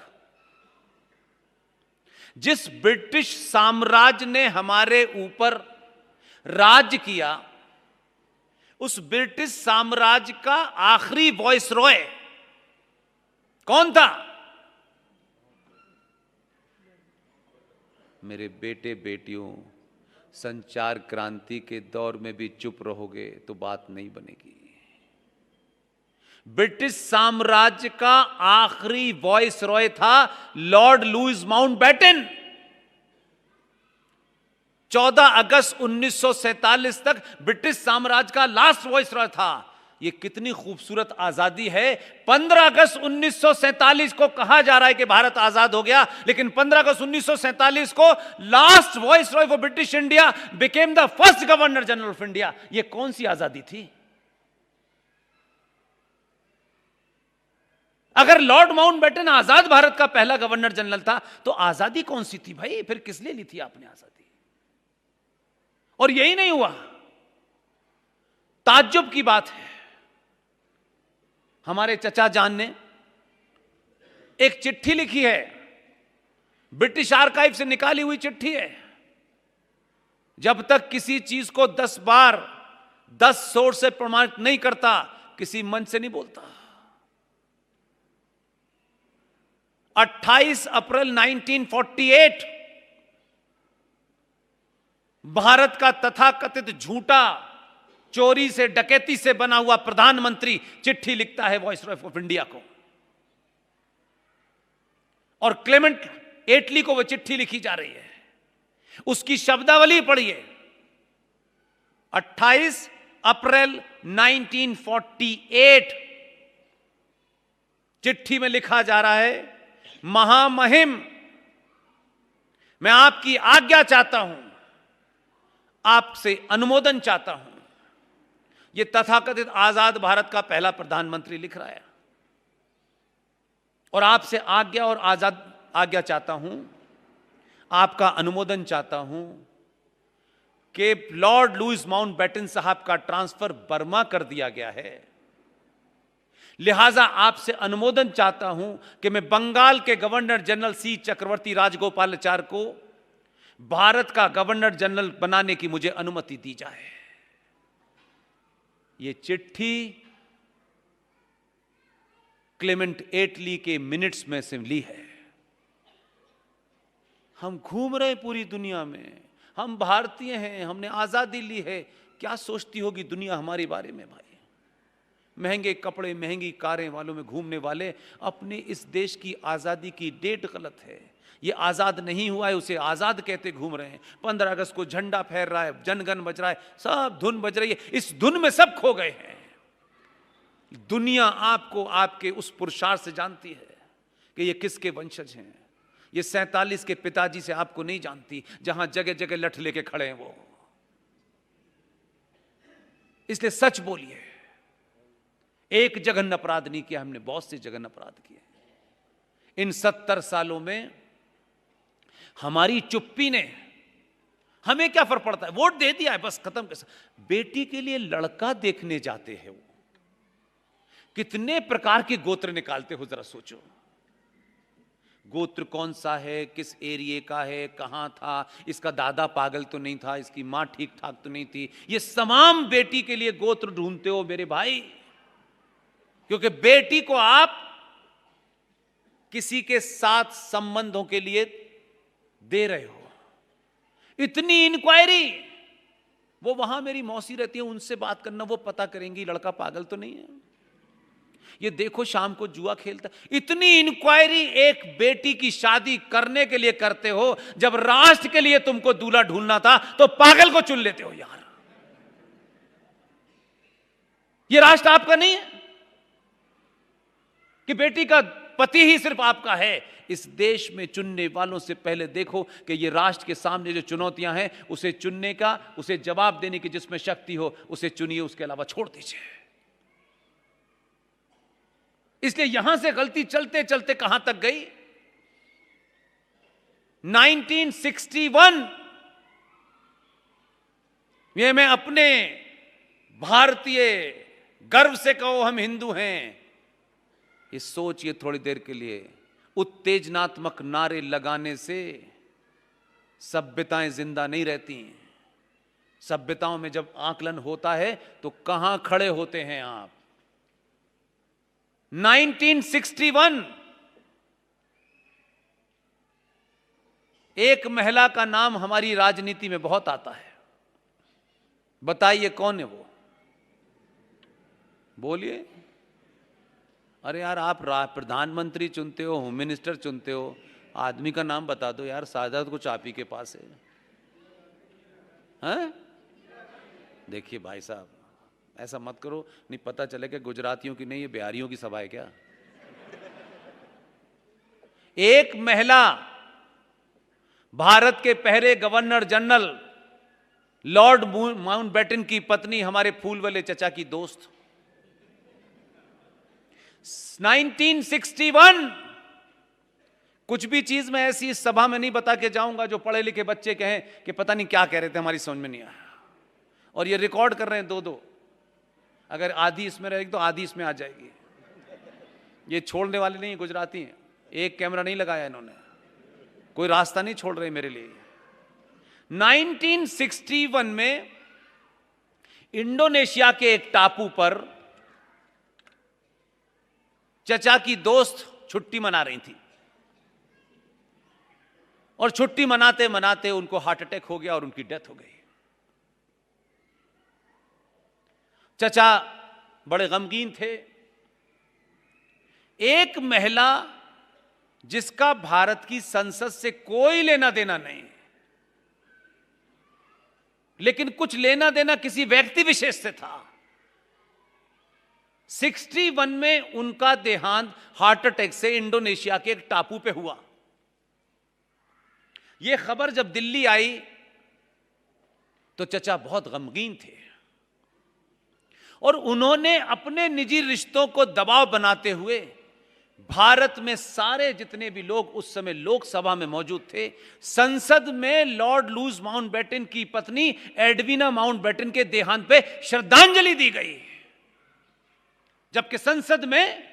जिस ब्रिटिश साम्राज्य ने हमारे ऊपर राज किया, उस ब्रिटिश साम्राज्य का आखिरी वॉइसरॉय कौन था? मेरे बेटे बेटियों, संचार क्रांति के दौर में भी चुप रहोगे तो बात नहीं बनेगी। ब्रिटिश साम्राज्य का आखिरी वॉइस रॉय था लॉर्ड लुईस माउंटबेटन। 14 अगस्त 1947 तक ब्रिटिश साम्राज्य का लास्ट वॉइस रॉय था। यह कितनी खूबसूरत आजादी है। 15 अगस्त 1947 को कहा जा रहा है कि भारत आजाद हो गया, लेकिन 15 अगस्त 1947 को last voice Roy for British India became the first governor general of India. यह कौन सी आजादी थी? अगर लॉर्ड माउंटबेटन आजाद भारत का पहला गवर्नर जनरल था तो आजादी कौन सी थी भाई? फिर किस लिए ली थी आपने आजादी? और यही नहीं हुआ, ताज्जुब की बात है, हमारे चचा जान ने एक चिट्ठी लिखी है, ब्रिटिश आर्काइव से निकाली हुई चिट्ठी है। जब तक किसी चीज को 10 बार 10 सोर्स से प्रमाणित नहीं करता, किसी मंच से नहीं बोलता। 28 अप्रैल 1948 भारत का तथाकथित झूठा, चोरी से डकैती से बना हुआ प्रधानमंत्री चिट्ठी लिखता है वॉइसरॉय ऑफ इंडिया को, और क्लेमेंट एटली को वह चिट्ठी लिखी जा रही है। उसकी शब्दावली पढ़िए, 28 अप्रैल 1948 चिट्ठी में लिखा जा रहा है, महामहिम, मैं आपकी आज्ञा चाहता हूं, आपसे अनुमोदन चाहता हूं। यह तथाकथित आजाद भारत का पहला प्रधानमंत्री लिख रहा है, और आपसे आज्ञा और आज्ञा चाहता हूं, आपका अनुमोदन चाहता हूं कि लॉर्ड लुईस माउंटबेटन साहब का ट्रांसफर बर्मा कर दिया गया है, लिहाजा आपसे अनुमोदन चाहता हूं कि मैं बंगाल के गवर्नर जनरल सी चक्रवर्ती राजगोपालाचार्य को भारत का गवर्नर जनरल बनाने की मुझे अनुमति दी जाए। यह चिट्ठी क्लेमेंट एटली के मिनट्स में से ली है। हम घूम रहे पूरी दुनिया में, हम भारतीय हैं, हमने आजादी ली है। क्या सोचती होगी दुनिया हमारे बारे में भाई? महंगे कपड़े, महंगी कारें वालों में घूमने वाले अपने इस देश की आजादी की डेट गलत है। ये आजाद नहीं हुआ है, उसे आजाद कहते घूम रहे हैं। 15 अगस्त को झंडा फहर रहा है, जनगण बज रहा है, सब धुन बज रही है, इस धुन में सब खो गए हैं। दुनिया आपको आपके उस पुरुषार्थ से जानती है कि ये किसके वंशज हैं। ये 47 के पिताजी से आपको नहीं जानती, जहां जगह जगह लठ लेके खड़े हैं वो। इसलिए सच बोलिए, एक जघन्य अपराध नहीं किया हमने, बहुत से जघन्य अपराध किए। इन 70 सालों में हमारी चुप्पी ने, हमें क्या फर्क पड़ता है, वोट दे दिया है बस, खत्म। बेटी के लिए लड़का देखने जाते हैं वो, कितने प्रकार के गोत्र निकालते हो जरा सोचो। गोत्र कौन सा है, किस एरिया का है, कहां था, इसका दादा पागल तो नहीं था, इसकी मां ठीक ठाक तो नहीं थी। ये तमाम बेटी के लिए गोत्र ढूंढते हो मेरे भाई, क्योंकि बेटी को आप किसी के साथ संबंधों के लिए दे रहे हो। इतनी इंक्वायरी, वो वहां मेरी मौसी रहती है, उनसे बात करना, वो पता करेंगी लड़का पागल तो नहीं है। ये देखो शाम को जुआ खेलता। इतनी इंक्वायरी एक बेटी की शादी करने के लिए करते हो, जब राष्ट्र के लिए तुमको दूल्हा ढूंढना था तो पागल को चुन लेते हो यार। ये राष्ट्र आपका नहीं है कि बेटी का पति ही सिर्फ आपका है। इस देश में चुनने वालों से पहले देखो कि ये राष्ट्र के सामने जो चुनौतियां हैं, उसे चुनने का, उसे जवाब देने की जिसमें शक्ति हो उसे चुनिए, उसके अलावा छोड़ दीजिए। इसलिए यहां से गलती चलते चलते कहां तक गई। 1961 ये मैं अपने भारतीय गर्व से कहो हम हिंदू हैं, ये सोचिए थोड़ी देर के लिए। उत्तेजनात्मक नारे लगाने से सभ्यताएं जिंदा नहीं रहती। सभ्यताओं में जब आकलन होता है तो कहां खड़े होते हैं आप। 1961 एक महिला का नाम हमारी राजनीति में बहुत आता है, बताइए कौन है वो? बोलिए। अरे यार, आप प्रधानमंत्री चुनते हो, होम मिनिस्टर चुनते हो, आदमी का नाम बता दो यार। सादा तो कुछ आप ही के पास है, हैं? देखिए भाई साहब, ऐसा मत करो, नहीं पता चले कि गुजरातियों की नहीं, ये बिहारियों की सभा है क्या। एक महिला भारत के पहले गवर्नर जनरल लॉर्ड माउंटबेटन की पत्नी, हमारे फूल वाले चचा की दोस्त। 1961, कुछ भी चीज मैं ऐसी इस सभा में नहीं बता के जाऊंगा जो पढ़े लिखे बच्चे कहें कि पता नहीं क्या कह रहे थे, हमारी समझ में नहीं आया। और ये रिकॉर्ड कर रहे हैं दो दो, अगर आधी इसमें रहेगी तो आधी इसमें आ जाएगी। ये छोड़ने वाले नहीं, गुजराती हैं, एक कैमरा नहीं लगाया इन्होंने, कोई रास्ता नहीं छोड़ रहे मेरे लिए। 1961 में इंडोनेशिया के एक टापू पर चचा की दोस्त छुट्टी मना रही थी, और छुट्टी मनाते मनाते उनको हार्ट अटैक हो गया और उनकी डेथ हो गई। चचा बड़े गमगीन थे। एक महिला जिसका भारत की संसद से कोई लेना देना नहीं, लेकिन कुछ लेना देना किसी व्यक्ति विशेष से था। 61 में उनका देहांत हार्ट अटैक से इंडोनेशिया के एक टापू पे हुआ। यह खबर जब दिल्ली आई तो चचा बहुत गमगीन थे, और उन्होंने अपने निजी रिश्तों को दबाव बनाते हुए भारत में सारे जितने भी लोग उस समय लोकसभा में मौजूद थे, संसद में लॉर्ड लूज माउंटबेटन की पत्नी एडविना माउंटबेटन के देहांत पे श्रद्धांजलि दी गई। जबकि संसद में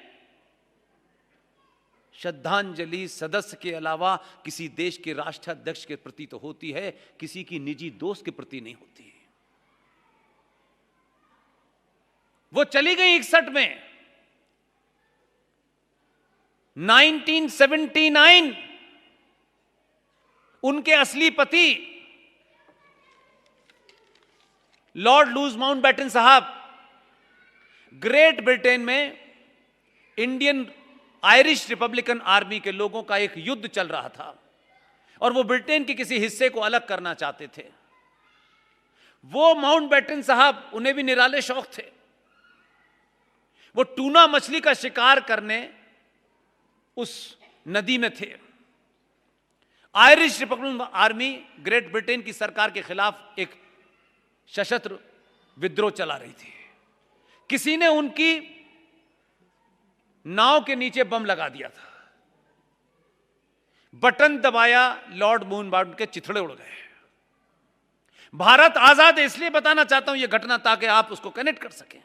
श्रद्धांजलि सदस्य के अलावा किसी देश के राष्ट्राध्यक्ष के प्रति तो होती है, किसी की निजी दोस्त के प्रति नहीं होती। वो चली गई 61 में। 1979 उनके असली पति लॉर्ड लूज माउंटबेटन साहब ग्रेट ब्रिटेन में इंडियन आयरिश रिपब्लिकन आर्मी के लोगों का एक युद्ध चल रहा था, और वो ब्रिटेन के किसी हिस्से को अलग करना चाहते थे। वो माउंटबेटन साहब, उन्हें भी निराले शौक थे, वो टूना मछली का शिकार करने उस नदी में थे। Irish Republican army great Britain की सरकार के खिलाफ एक सशस्त्र विद्रोह चला रही थी। किसी ने उनकी नाव के नीचे बम लगा दिया था, बटन दबाया, लॉर्ड माउंटबेटन के चिथड़े उड़ गए। भारत आजाद है, इसलिए बताना चाहता हूं यह घटना ताकि आप उसको कनेक्ट कर सकें।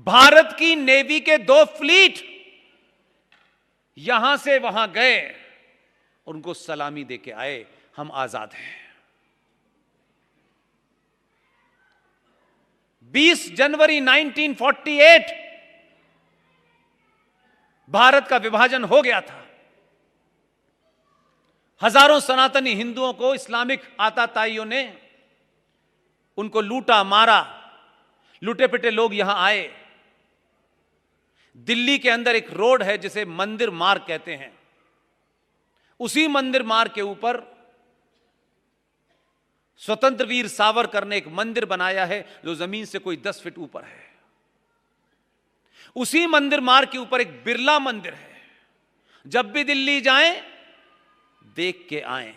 भारत की नेवी के 2 फ्लीट यहां से वहां गए, उनको सलामी देके आए, हम आजाद हैं। 20 जनवरी 1948 भारत का विभाजन हो गया था। हजारों सनातनी हिंदुओं को इस्लामिक आताताइयों ने उनको लूटा मारा, लूटे पिटे लोग यहां आए। दिल्ली के अंदर एक रोड है जिसे मंदिर मार्ग कहते हैं, उसी मंदिर मार्ग के ऊपर स्वतंत्र वीर सावरकर ने एक मंदिर बनाया है जो जमीन से कोई 10 फीट ऊपर है। उसी मंदिर मार्ग के ऊपर एक बिरला मंदिर है। जब भी दिल्ली जाएं, देख के आएं।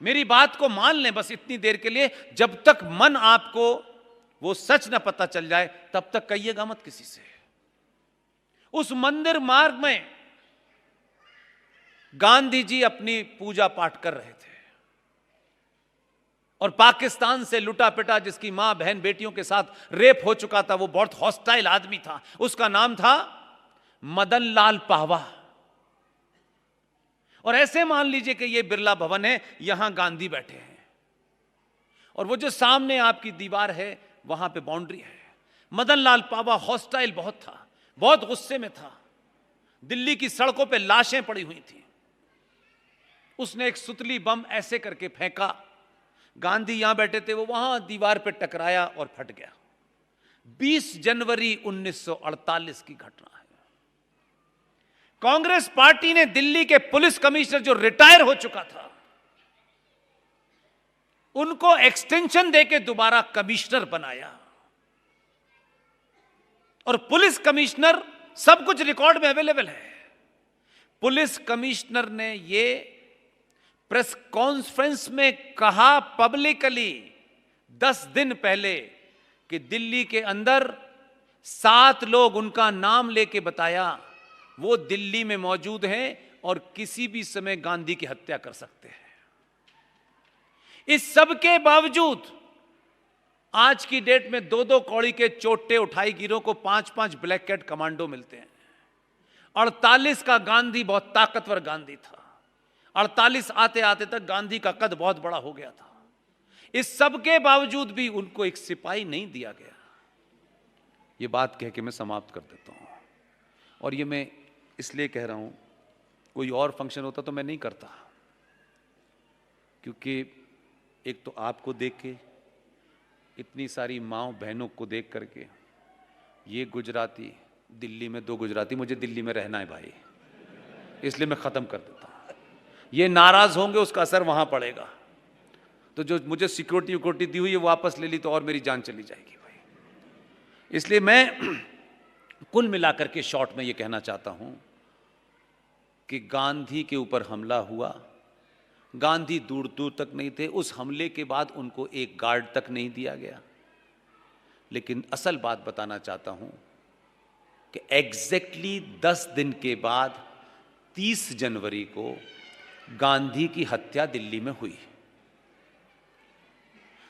मेरी बात को मान लें बस इतनी देर के लिए, जब तक मन आपको वो सच न पता चल जाए तब तक कहिएगा मत किसी से। उस मंदिर मार्ग में गांधी जी अपनी पूजा पाठ कर रहे थे, और पाकिस्तान से लुटा पिटा, जिसकी मां बहन बेटियों के साथ रेप हो चुका था, वो बहुत हॉस्टाइल आदमी था, उसका नाम था मदन लाल पाहवा। और ऐसे मान लीजिए कि ये बिरला भवन है, यहां गांधी बैठे हैं, और वो जो सामने आपकी दीवार है वहां पे बाउंड्री है। मदन लाल पाहवा हॉस्टाइल बहुत था, बहुत गुस्से में था। दिल्ली की सड़कों पे लाशें पड़ी हुई थी। उसने एक सुतली बम ऐसे करके फेंका, गांधी यहां बैठे थे, वो वहां दीवार पे टकराया और फट गया। 20 जनवरी 1948 की घटना है। कांग्रेस पार्टी ने दिल्ली के पुलिस कमिश्नर जो रिटायर हो चुका था, उनको एक्सटेंशन देके दोबारा कमिश्नर बनाया। और पुलिस कमिश्नर, सब कुछ रिकॉर्ड में अवेलेबल है, पुलिस कमिश्नर ने यह प्रेस कॉन्फ्रेंस में कहा पब्लिकली 10 दिन पहले कि दिल्ली के अंदर 7 लोग, उनका नाम लेके बताया, वो दिल्ली में मौजूद हैं और किसी भी समय गांधी की हत्या कर सकते हैं। इस सब के बावजूद आज की डेट में 2-2 कौड़ी के चोटे उठाई गिरोह को 5-5 ब्लैक कैट कमांडो मिलते हैं। 48 का गांधी बहुत ताकतवर गांधी था। 48 आते आते तक गांधी का कद बहुत बड़ा हो गया था। इस सब के बावजूद भी उनको एक सिपाही नहीं दिया गया। ये बात कह के मैं समाप्त कर देता हूं। और ये मैं इसलिए कह रहा हूं, कोई और फंक्शन होता तो मैं नहीं करता, क्योंकि एक तो आपको देख के, इतनी सारी माँओं बहनों को देख करके, ये गुजराती, दिल्ली में 2 गुजराती, मुझे दिल्ली में रहना है भाई, इसलिए मैं ख़त्म कर देता हूँ। ये नाराज़ होंगे, उसका असर वहाँ पड़ेगा। तो जो मुझे सिक्योरिटी दी हुई है वो वापस ले ली तो और मेरी जान चली जाएगी भाई। इसलिए मैं कुल मिलाकर के शॉर्ट में ये कहना चाहता हूँ कि गांधी के ऊपर हमला हुआ, गांधी दूर दूर तक नहीं थे। उस हमले के बाद उनको एक गार्ड तक नहीं दिया गया। लेकिन असल बात बताना चाहता हूं कि एग्जैक्टली 10 दिन के बाद 30 जनवरी को गांधी की हत्या दिल्ली में हुई।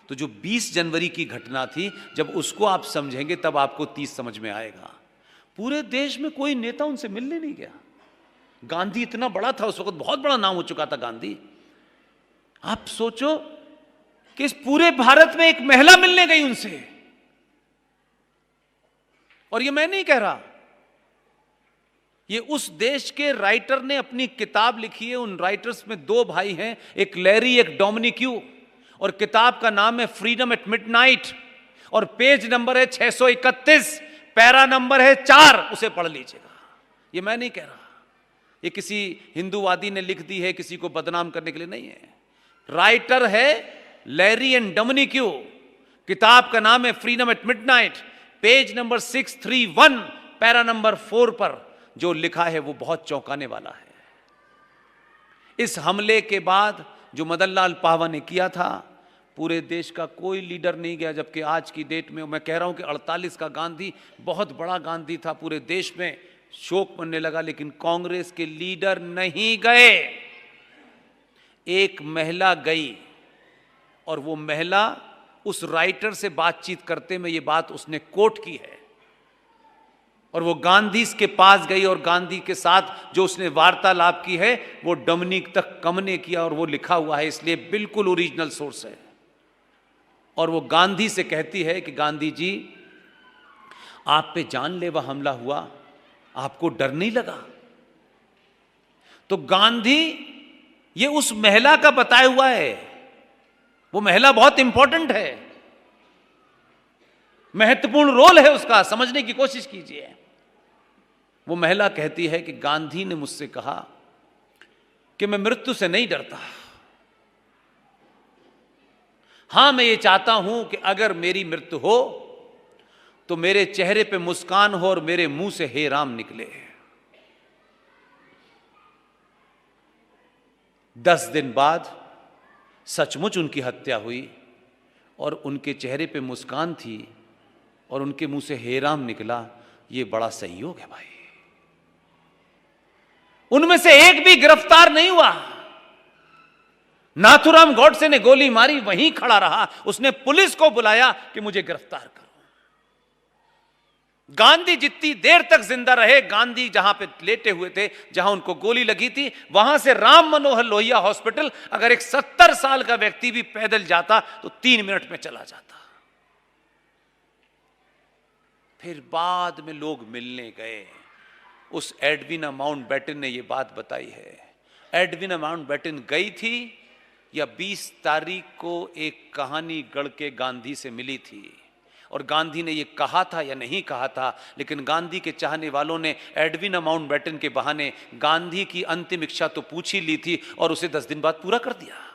तो जो 20 जनवरी की घटना थी, जब उसको आप समझेंगे तब आपको 30 समझ में आएगा। पूरे देश में कोई नेता उनसे मिलने नहीं गया। गांधी इतना बड़ा था उस वक्त, बहुत बड़ा नाम हो चुका था गांधी। आप सोचो कि इस पूरे भारत में एक महिला मिलने गई उनसे। और ये मैं नहीं कह रहा, ये उस देश के राइटर ने अपनी किताब लिखी है। उन राइटर्स में 2 भाई हैं, एक लैरी, एक डोमिनिक्यू, और किताब का नाम है फ्रीडम एट मिडनाइट, और पेज नंबर है 631, पैरा नंबर है 4, उसे पढ़ लीजिएगा। ये मैं नहीं कह रहा, ये किसी हिंदूवादी ने लिख दी है, किसी को बदनाम करने के लिए नहीं है। राइटर है लैरी एंड डोमिनिक्यू, किताब का नाम है freedom at midnight, page number 631, para number 4 पर जो लिखा है वो बहुत चौंकाने वाला है। इस हमले के बाद जो मदन लाल पाहवा ने किया था, पूरे देश का कोई लीडर नहीं गया। जबकि आज की डेट में मैं कह रहा हूं कि 48 का गांधी बहुत बड़ा गांधी था, पूरे देश में शोक मनने लगा, लेकिन कांग्रेस के लीडर नहीं गए। एक महिला गई, और वो महिला उस राइटर से बातचीत करते में ये बात उसने कोट की है, और वो गांधी के पास गई और गांधी के साथ जो उसने वार्तालाप की है वो डोमिनिक तक कम ने किया, और वो लिखा हुआ है, इसलिए बिल्कुल ओरिजिनल सोर्स है। और वो गांधी से कहती है कि गांधी जी, आप पे जानलेवा हमला हुआ, आपको डर नहीं लगा? तो गांधी, ये उस महिला का बताया हुआ है, वो महिला बहुत इंपॉर्टेंट है, महत्वपूर्ण रोल है उसका, समझने की कोशिश कीजिए। वो महिला कहती है कि गांधी ने मुझसे कहा कि मैं मृत्यु से नहीं डरता। हां, मैं ये चाहता हूं कि अगर मेरी मृत्यु हो तो मेरे चेहरे पे मुस्कान हो और मेरे मुंह से हे राम निकले। 10 दिन बाद सचमुच उनकी हत्या हुई और उनके चेहरे पे मुस्कान थी और उनके मुंह से हे राम निकला। ये बड़ा संयोग है भाई। उनमें से एक भी गिरफ्तार नहीं हुआ। नाथुराम गॉडसे ने गोली मारी, वहीं खड़ा रहा, उसने पुलिस को बुलाया कि मुझे गिरफ्तार करो। गांधी जितनी देर तक जिंदा रहे, गांधी जहां पे लेटे हुए थे, जहां उनको गोली लगी थी, वहां से राम मनोहर लोहिया हॉस्पिटल अगर एक 70 साल का व्यक्ति भी पैदल जाता तो 3 मिनट में चला जाता। फिर बाद में लोग मिलने गए। उस एडविना माउंटबेटन ने यह बात बताई है। एडविना माउंटबेटन गई थी या 20 तारीख को एक कहानी गढ़ के गांधी से मिली थी, और गांधी ने ये कहा था या नहीं कहा था, लेकिन गांधी के चाहने वालों ने एडविन माउंटबेटन के बहाने गांधी की अंतिम इच्छा तो पूछ ही ली थी और उसे 10 दिन बाद पूरा कर दिया।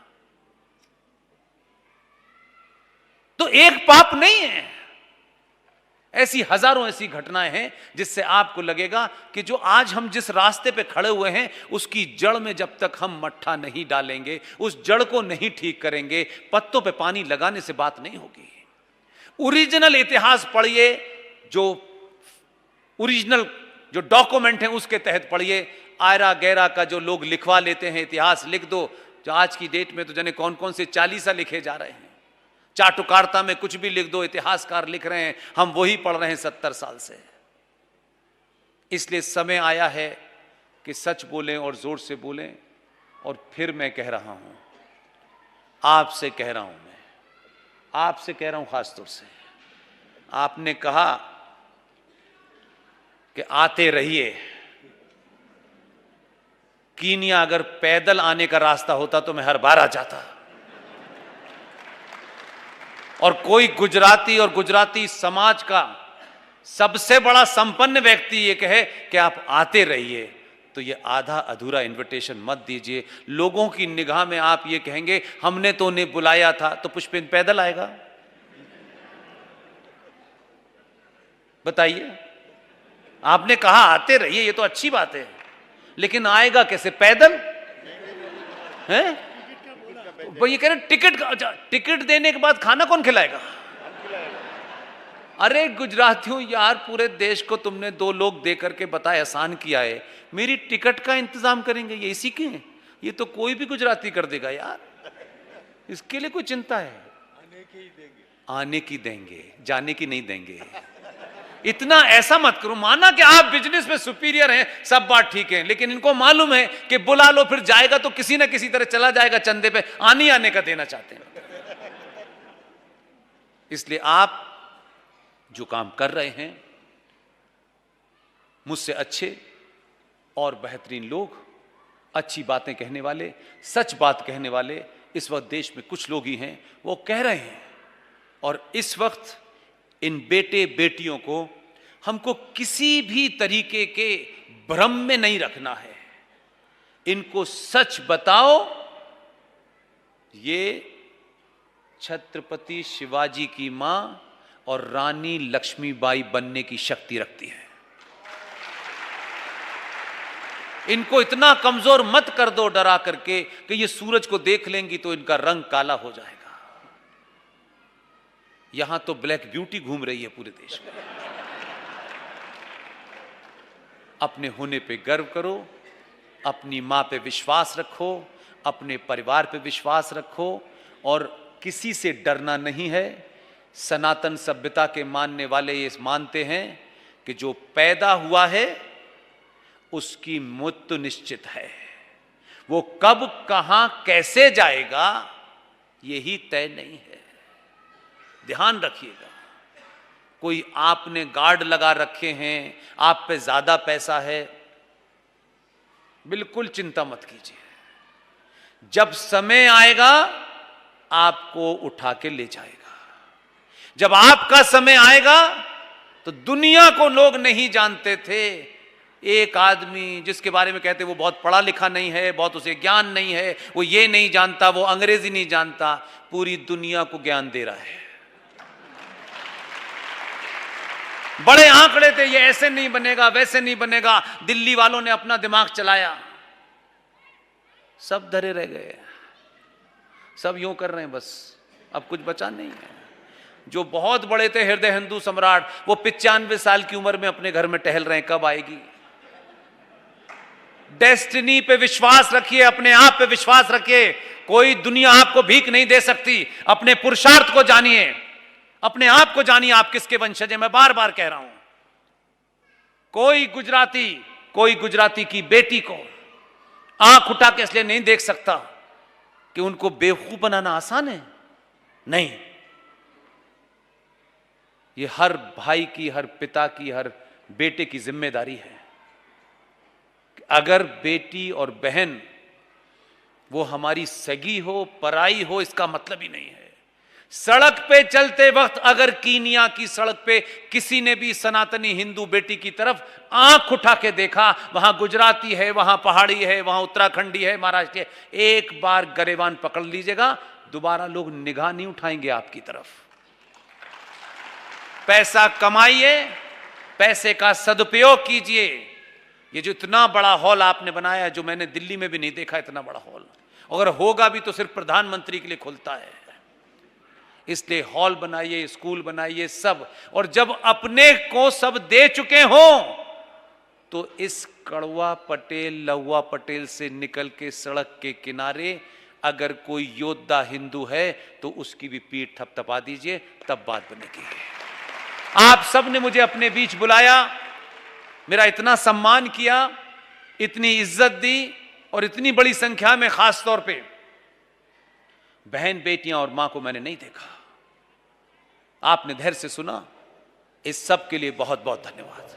तो एक पाप नहीं है, ऐसी हजारों ऐसी घटनाएं हैं जिससे आपको लगेगा कि जो आज हम जिस रास्ते पे खड़े हुए हैं उसकी जड़ में जब तक हम मट्ठा नहीं डालेंगे, उस जड़ को नहीं ठीक करेंगे, पत्तों पे पानी लगाने से बात नहीं होगी। ओरिजिनल इतिहास पढ़िए, जो ओरिजिनल जो डॉक्यूमेंट है उसके तहत पढ़िए। आयरा गैरा का जो लोग लिखवा लेते हैं इतिहास लिख दो, जो आज की डेट में तो जाने कौन कौन से 40 लिखे जा रहे हैं। चाटुकारिता में कुछ भी लिख दो, इतिहासकार लिख रहे हैं, हम वही पढ़ रहे हैं 70 साल से। इसलिए समय आया है कि सच बोलें और जोर से बोलें। और फिर मैं कह रहा हूं, आपसे कह रहा हूं, मैं आपसे कह रहा हूं खास तौर से। आपने कहा कि आते रहिए। कीनिया अगर पैदल आने का रास्ता होता तो मैं हर बार आ जाता। और कोई गुजराती और गुजराती समाज का सबसे बड़ा संपन्न व्यक्ति ये कहे कि आप आते रहिए, तो ये आधा अधूरा इनविटेशन मत दीजिए। लोगों की निगाह में आप ये कहेंगे हमने तो उन्हें बुलाया था, तो पुष्पेंद्र पैदल आएगा? बताइए। आपने कहा आते रहिए, ये तो अच्छी बात है, लेकिन आएगा कैसे? पैदल हैं? वो ये कह रहे टिकट देने के बाद खाना कौन खिलाएगा? अरे गुजरातियों यार, पूरे देश को तुमने 2 लोग दे करके बताया, एहसान किया है, मेरी टिकट का इंतजाम करेंगे ये इसी के? ये तो कोई भी गुजराती कर देगा यार, इसके लिए कोई चिंता है? आने की देंगे, जाने की नहीं देंगे। इतना ऐसा मत करो। माना कि आप बिजनेस में सुपीरियर हैं, सब बात ठीक है, लेकिन इनको मालूम है कि बुला लो फिर जाएगा तो किसी ना किसी तरह चला जाएगा चंदे पे, आने का देना चाहते हैं। इसलिए आप जो काम कर रहे हैं, मुझसे अच्छे और बेहतरीन लोग, अच्छी बातें कहने वाले, सच बात कहने वाले इस वक्त देश में कुछ लोग ही हैं, वो कह रहे हैं। और इस वक्त इन बेटे बेटियों को हमको किसी भी तरीके के भ्रम में नहीं रखना है। इनको सच बताओ, ये छत्रपति शिवाजी की मां और रानी लक्ष्मीबाई बनने की शक्ति रखती है। इनको इतना कमजोर मत कर दो डरा करके कि ये सूरज को देख लेंगी तो इनका रंग काला हो जाएगा। यहां तो ब्लैक ब्यूटी घूम रही है पूरे देश में। अपने होने पे गर्व करो, अपनी मां पे विश्वास रखो, अपने परिवार पे विश्वास रखो, और किसी से डरना नहीं है। सनातन सभ्यता के मानने वाले ये मानते हैं कि जो पैदा हुआ है उसकी मृत्यु निश्चित है। वो कब कहां कैसे जाएगा यही तय नहीं है। ध्यान रखिएगा। कोई आपने गार्ड लगा रखे हैं, आप पे ज्यादा पैसा है, बिल्कुल चिंता मत कीजिए। जब समय आएगा आपको उठा के ले जाएगा। जब आपका समय आएगा तो दुनिया को लोग नहीं जानते थे। एक आदमी जिसके बारे में कहते वो बहुत पढ़ा लिखा नहीं है, बहुत उसे ज्ञान नहीं है, वो ये नहीं जानता, वो अंग्रेजी नहीं जानता, पूरी दुनिया को ज्ञान दे रहा है। बड़े आंकड़े थे, ये ऐसे नहीं बनेगा, वैसे नहीं बनेगा, दिल्ली वालों ने अपना दिमाग चलाया, सब धरे रह गए, सब यूं कर रहे हैं बस, अब कुछ बचा नहीं है। जो बहुत बड़े थे हृदय हिंदू सम्राट, वो 95 साल की उम्र में अपने घर में टहल रहे हैं, कब आएगी? डेस्टिनी पे विश्वास रखिए, अपने आप पे विश्वास रखिए। कोई दुनिया आपको भीख नहीं दे सकती। अपने पुरुषार्थ को जानिए, अपने आप को जानिए, आप किसके वंशज हैं। मैं बार बार कह रहा हूं, कोई गुजराती की बेटी को आंख उठा के इसलिए नहीं देख सकता कि उनको बेवकूफ बनाना आसान है, नहीं। ये हर भाई की, हर पिता की, हर बेटे की जिम्मेदारी है। अगर बेटी और बहन वो हमारी सगी हो, पराई हो, इसका मतलब ही नहीं है। सड़क पे चलते वक्त अगर कीनिया की सड़क पे किसी ने भी सनातनी हिंदू बेटी की तरफ आंख उठा के देखा, वहां गुजराती है, वहां पहाड़ी है, वहां उत्तराखंडी है, महाराष्ट्र है, एक बार गरेबान पकड़ लीजिएगा, दोबारा लोग निगाह नहीं उठाएंगे आपकी तरफ। पैसा कमाइए, पैसे का सदुपयोग कीजिए। ये जो इतना बड़ा हॉल आपने बनाया, जो मैंने दिल्ली में भी नहीं देखा इतना बड़ा हॉल, अगर होगा भी तो सिर्फ प्रधानमंत्री के लिए खुलता है। इसलिए हॉल बनाइए, स्कूल बनाइए, सब। और जब अपने को सब दे चुके हो तो इस कड़वा पटेल, लहुआ पटेल से निकल के सड़क के किनारे अगर कोई योद्धा हिंदू है तो उसकी भी पीठ थपथपा दीजिए, तब बात बनेगी। आप सब ने मुझे अपने बीच बुलाया, मेरा इतना सम्मान किया, इतनी इज्जत दी, और इतनी बड़ी संख्या में खास तौर पे बहन बेटियां और मां को मैंने नहीं देखा। आपने धैर्य से सुना, इस सब के लिए बहुत बहुत धन्यवाद।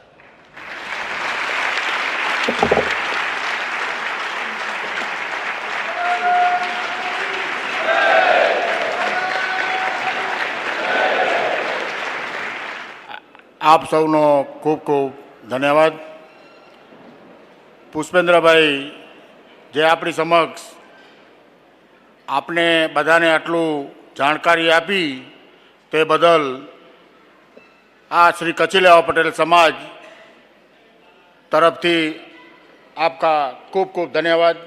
आप સૌનો ખૂબ ખૂબ ધન્યવાદ। પુષ્પેન્દ્રભાઈ જે આપણી સમક્ષ આપને બધાને આટલું જાણકારી આપી તે બદલ આ શ્રી કચીલેવા પટેલ સમાજ તરફથી આપકા ખૂબ ખૂબ ધન્યવાદ।